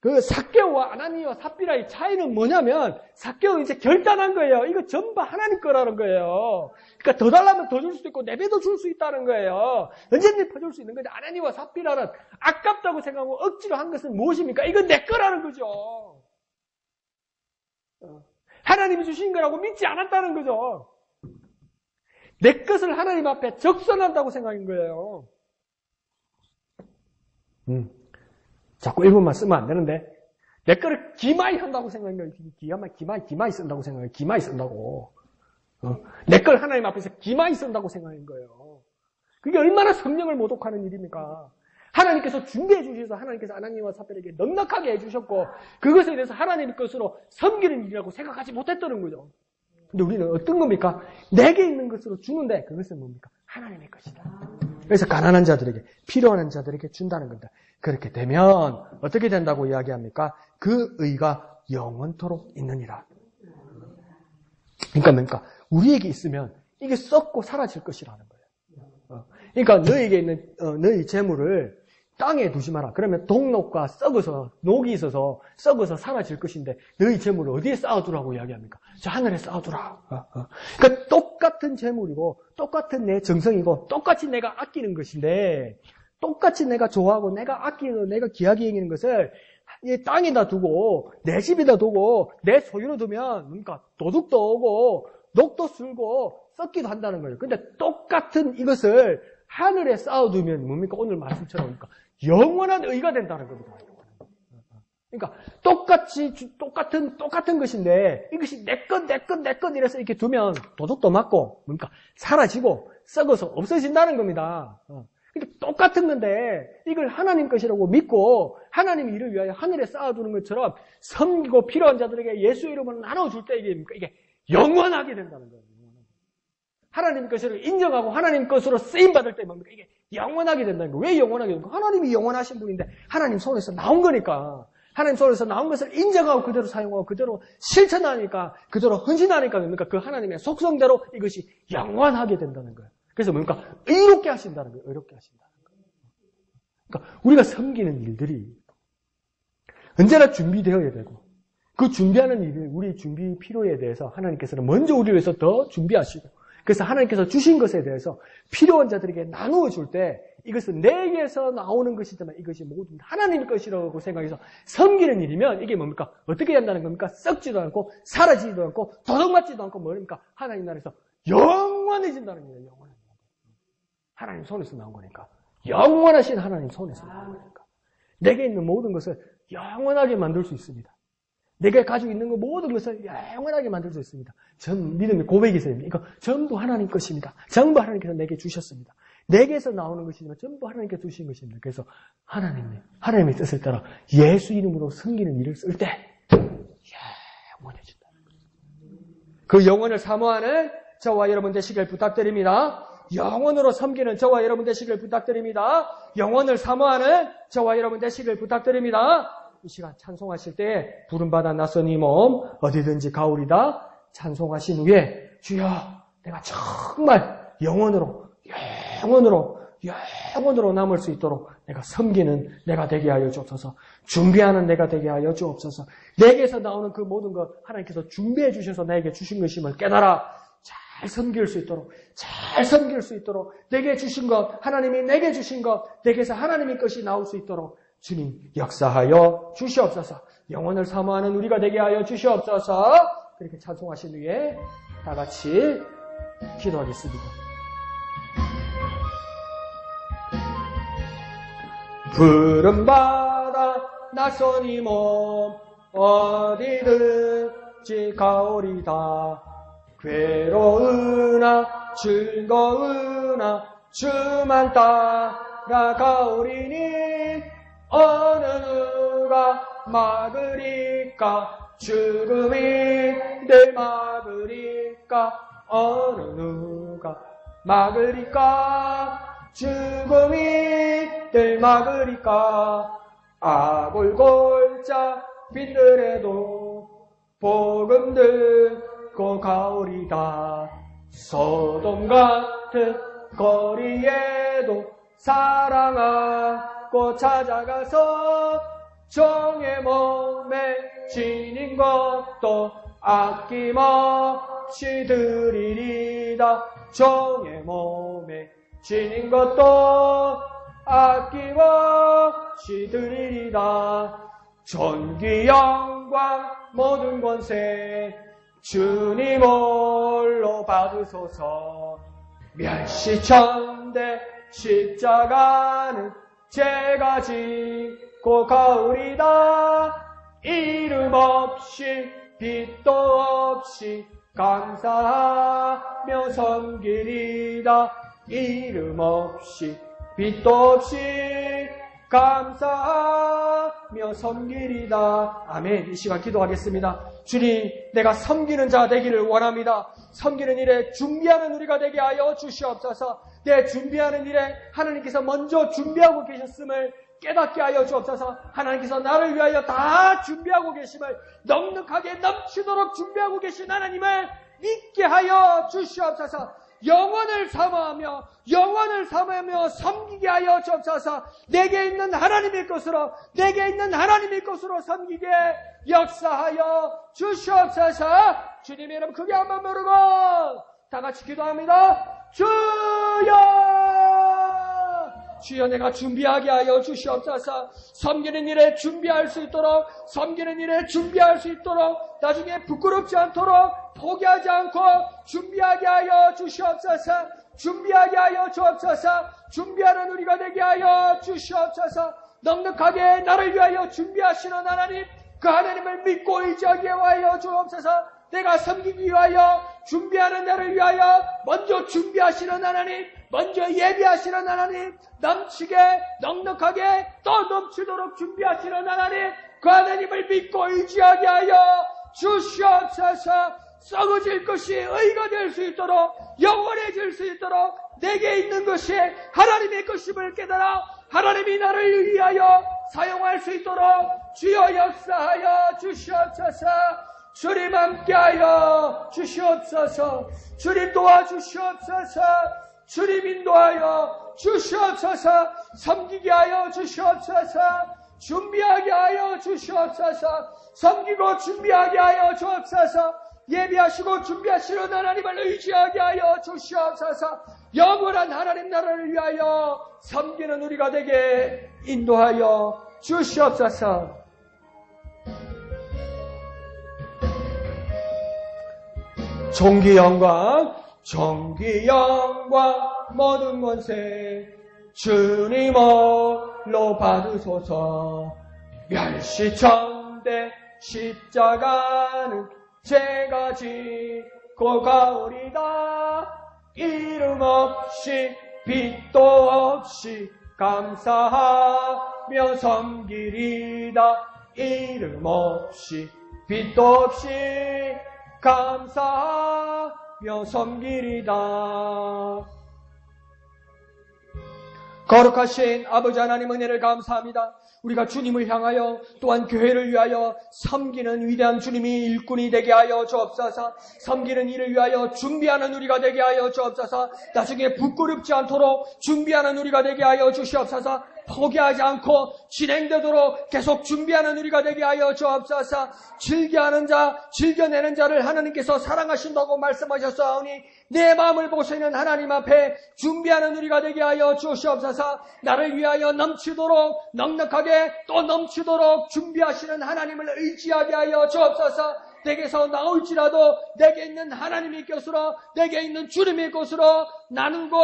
그 삭개오와 아나니와 삽비라의 차이는 뭐냐면, 삭개오는 이제 결단한 거예요. 이거 전부 하나님 거라는 거예요. 그러니까 더 달라면 더 줄 수도 있고 네 배도 줄 수 있다는 거예요. 언제든지 퍼줄 수 있는 건데, 아나니와 삽비라는 아깝다고 생각하고 억지로 한 것은 무엇입니까? 이건 내 거라는 거죠. 하나님이 주신 거라고 믿지 않았다는 거죠. 내 것을 하나님 앞에 적선한다고 생각인 거예요. 자꾸 일본만 쓰면 안 되는데, 내 거를 기마이 한다고 생각한 거예요. 기마이 쓴다고 생각해요. 기마이 쓴다고. 내 걸 하나님 앞에서 기마이 쓴다고 생각한 거예요. 그게 얼마나 성령을 모독하는 일입니까? 하나님께서 준비해 주셔서 하나님께서 아나니와 삽비라에게 넉넉하게 해주셨고, 그것에 대해서 하나님의 것으로 섬기는 일이라고 생각하지 못했다는 거죠. 근데 우리는 어떤 겁니까? 내게 있는 것으로 주는데, 그것은 뭡니까? 하나님의 것이다. 그래서 가난한 자들에게, 필요한 자들에게 준다는 겁니다. 그렇게 되면 어떻게 된다고 이야기합니까? 그 의가 영원토록 있느니라. 그러니까 뭡니까? 우리에게 있으면 이게 썩고 사라질 것이라는 거예요. 그러니까 너에게 있는 너희 재물을 땅에 두지 마라. 그러면 동록과 썩어서, 녹이 있어서 썩어서 사라질 것인데 너희 재물을 어디에 쌓아두라고 이야기합니까? 저 하늘에 쌓아두라. 그러니까 똑같은 재물이고 똑같은 내 정성이고 똑같이 내가 아끼는 것인데, 똑같이 내가 좋아하고 내가 아끼는, 내가 귀하게 여기는 것을 이 땅에다 두고 내 집에다 두고 내 소유로 두면 그러니까 도둑도 오고 녹도 쓸고 썩기도 한다는 거예요. 근데 똑같은 이것을 하늘에 쌓아두면 뭡니까? 오늘 말씀처럼 그러니까 영원한 의가 된다는 겁니다. 그러니까 똑같은 것인데 이것이 내 것 이래서 이렇게 두면 도둑도 맞고 뭡니까? 사라지고 썩어서 없어진다는 겁니다. 그러니까 똑같은 건데 이걸 하나님 것이라고 믿고 하나님의 일을 위하여 하늘에 쌓아두는 것처럼 섬기고 필요한 자들에게 예수 이름으로 나눠줄 때 이게 영원하게 된다는 거예요. 하나님 것을 인정하고 하나님 것으로 쓰임받을 때 뭡니까? 이게 영원하게 된다는 거예요. 왜 영원하게 됩니까? 하나님이 영원하신 분인데 하나님 손에서 나온 거니까. 하나님 손에서 나온 것을 인정하고 그대로 사용하고 그대로 실천하니까, 그대로 헌신하니까 뭡니까? 그 하나님의 속성대로 이것이 영원하게 된다는 거예요. 그래서 뭡니까? 의롭게 하신다는 거예요. 의롭게 하신다는 거예요. 그러니까 우리가 섬기는 일들이 언제나 준비되어야 되고, 그 준비하는 일이 우리 준비 필요에 대해서 하나님께서는 먼저 우리를 위해서 더 준비하시고, 그래서 하나님께서 주신 것에 대해서 필요한 자들에게 나누어 줄 때 이것은 내게서 나오는 것이지만 이것이 모두 하나님의 것이라고 생각해서 섬기는 일이면 이게 뭡니까? 어떻게 한다는 겁니까? 썩지도 않고 사라지지도 않고 도둑맞지도 않고 뭡니까? 하나님 나라에서 영원해진다는 거예요. 영원해진다는 거예요. 하나님 손에서 나온 거니까. 영원하신 하나님 손에서 나온 거니까. 내게 있는 모든 것을 영원하게 만들 수 있습니다. 내가 가지고 있는 것 모든 것을 영원하게 만들 수 있습니다. 전 믿음의 고백이세요. 이거 전부 하나님 것입니다. 전부 하나님께서 내게 주셨습니다. 내게서 나오는 것이지만 전부 하나님께 주신 것입니다. 그래서 하나님의 뜻을 따라 예수 이름으로 섬기는 일을 쓸 때 영원해진다. 그 영원을 사모하는 저와 여러분 되시길 부탁드립니다. 영원으로 섬기는 저와 여러분 되시길 부탁드립니다. 영원을 사모하는 저와 여러분 되시길 부탁드립니다. 이 시간 찬송하실 때 부름받아 낯선 이 몸 어디든지 가오리다 찬송하신 후에 주여 내가 정말 영원으로 남을 수 있도록 내가 섬기는 내가 되게 하여 주옵소서. 준비하는 내가 되게 하여 주옵소서. 내게서 나오는 그 모든 것 하나님께서 준비해 주셔서 나에게 주신 것임을 깨달아 잘 섬길 수 있도록 내게 주신 것, 하나님이 내게 주신 것, 내게서 하나님의 것이 나올 수 있도록 주님 역사하여 주시옵소서. 영혼을 사모하는 우리가 되게 하여 주시옵소서. 그렇게 찬송하신 후에 다 같이 기도하겠습니다. 푸른바다 낯선 이 몸 어디든지 가오리다. 괴로우나 즐거우나 주만 따라가오리니 어느 누가 막으리까. 죽음이 늘 막으리까. 어느 누가 막으리까. 죽음이 늘 막으리까. 아골골자 빈들에도 복음 듣고 가오리다. 소돔 같은 거리에도 사랑하고 찾아가서 종의 몸에 지닌 것도 아낌없이 드리리다. 종의 몸에 지닌 것도 아낌없이 드리리다. 존귀 영광 모든 권세 주님 홀로 받으소서. 멸시천대 십자가는 제가 짓고 가오리다. 이름 없이 빛도 없이 감사하며 섬기리다. 이름 없이 빛도 없이 감사하며 섬기리다. 아멘. 이 시간 기도하겠습니다. 주님, 내가 섬기는 자 되기를 원합니다. 섬기는 일에 준비하는 우리가 되게 하여 주시옵소서. 내 준비하는 일에 하나님께서 먼저 준비하고 계셨음을 깨닫게 하여 주옵소서. 하나님께서 나를 위하여 다 준비하고 계심을, 넉넉하게 넘치도록 준비하고 계신 하나님을 믿게 하여 주시옵소서. 영원을 사모하며 섬기게 하여 주옵소서. 내게 있는 하나님의 것으로 섬기게 역사하여 주시옵소서. 주님의 이름 크게 한번 부르고 다 같이 기도합니다. 주여, 내가 준비하게 하여 주시옵소서. 섬기는 일에 준비할 수 있도록, 나중에 부끄럽지 않도록, 포기하지 않고 준비하게 하여 주시옵소서. 준비하는 우리가 되게 하여 주시옵소서. 넉넉하게 나를 위하여 준비하시는 하나님, 그 하나님을 믿고 의지하게 하여 주옵소서. 내가 섬기기 위하여 준비하는 나를 위하여 먼저 준비하시는 하나님, 먼저 예비하시는 하나님, 넘치게 넉넉하게 또 넘치도록 준비하시는 하나님, 그 하나님을 믿고 의지하게 하여 주시옵소서. 썩어질 것이 의가 될 수 있도록, 영원해질 수 있도록, 내게 있는 것이 하나님의 것임을 깨달아 하나님이 나를 위하여 사용할 수 있도록 주여 역사하여 주시옵소서. 주님 함께하여 주시옵소서. 주님 도와주시옵소서. 주님 인도하여 주시옵소서. 섬기게 하여 주시옵소서. 준비하게 하여 주시옵소서. 섬기고 준비하게 하여 주옵소서. 예비하시고 준비하시는 하나님을 의지하게 하여 주시옵소서. 영원한 하나님 나라를 위하여 섬기는 우리가 되게 인도하여 주시옵소서. 존귀 영광 모든 권세 주님 홀로 받으소서. 멸시천대 십자가는 제가 짓고 가오리다. 이름 없이 빛도 없이 감사하며 섬기리다. 이름 없이 빛도 없이 감사하며 섬기리다. 거룩하신 아버지 하나님 은혜를 감사합니다. 우리가 주님을 향하여 또한 교회를 위하여 섬기는 위대한 주님이 일꾼이 되게 하여 주옵소서. 섬기는 일을 위하여 준비하는 우리가 되게 하여 주옵소서. 나중에 부끄럽지 않도록 준비하는 우리가 되게 하여 주시옵소서. 포기하지 않고 진행되도록 계속 준비하는 우리가 되게 하여 주옵소서. 즐겨하는 자, 즐겨내는 자를 하나님께서 사랑하신다고 말씀하셨사오니 내 마음을 보시는 하나님 앞에 준비하는 우리가 되게 하여 주시옵소서. 나를 위하여 넘치도록 넉넉하게 또 넘치도록 준비하시는 하나님을 의지하게 하여 주옵소서. 내게서 나올지라도 내게 있는 하나님의 것으로 내게 있는 주님의 것으로 나누고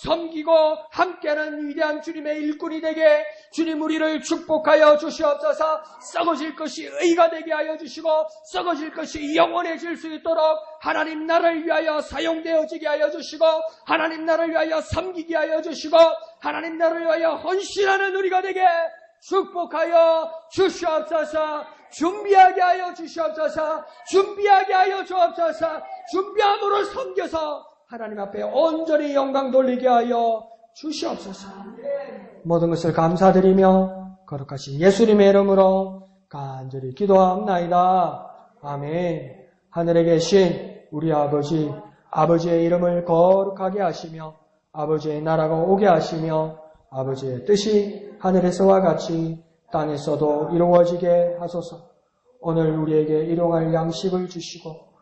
섬기고 함께하는 위대한 주님의 일꾼이 되게 주님 우리를 축복하여 주시옵소서. 썩어질 것이 의가 되게 하여 주시고 썩어질 것이 영원해질 수 있도록 하나님 나라를 위하여 사용되어지게 하여 주시고 하나님 나라를 위하여 섬기게 하여 주시고 하나님 나라를 위하여 헌신하는 우리가 되게 축복하여 주시옵소서. 준비하게 하여 주시옵소서. 준비하게 하여 주옵소서. 준비함으로 섬겨서 하나님 앞에 온전히 영광 돌리게 하여 주시옵소서. 모든 것을 감사드리며 거룩하신 예수님의 이름으로 간절히 기도합나이다. 아멘. 하늘에 계신 우리 아버지, 아버지의 이름을 거룩하게 하시며 아버지의 나라가 오게 하시며 아버지의 뜻이 하늘에서와 같이 땅에서도 이루어지게 하소서. 오늘 우리에게 일용할 양식을 주시고